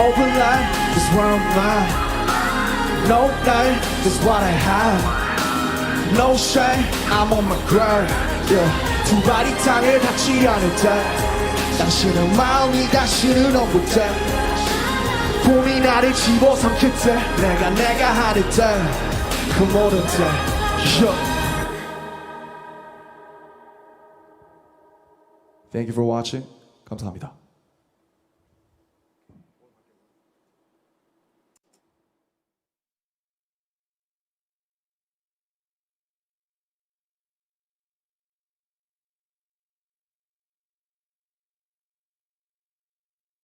Open line is where I'm at No night is what I have No shame, I'm on my grind yeah. 두 발이 땅을 닿지 않을 때 당신은 마음이 당신은 없을 때 봄이 나를 집어삼킬 때 내가 하는 때그 모든 때 yeah. Thank you for watching 감사합니다.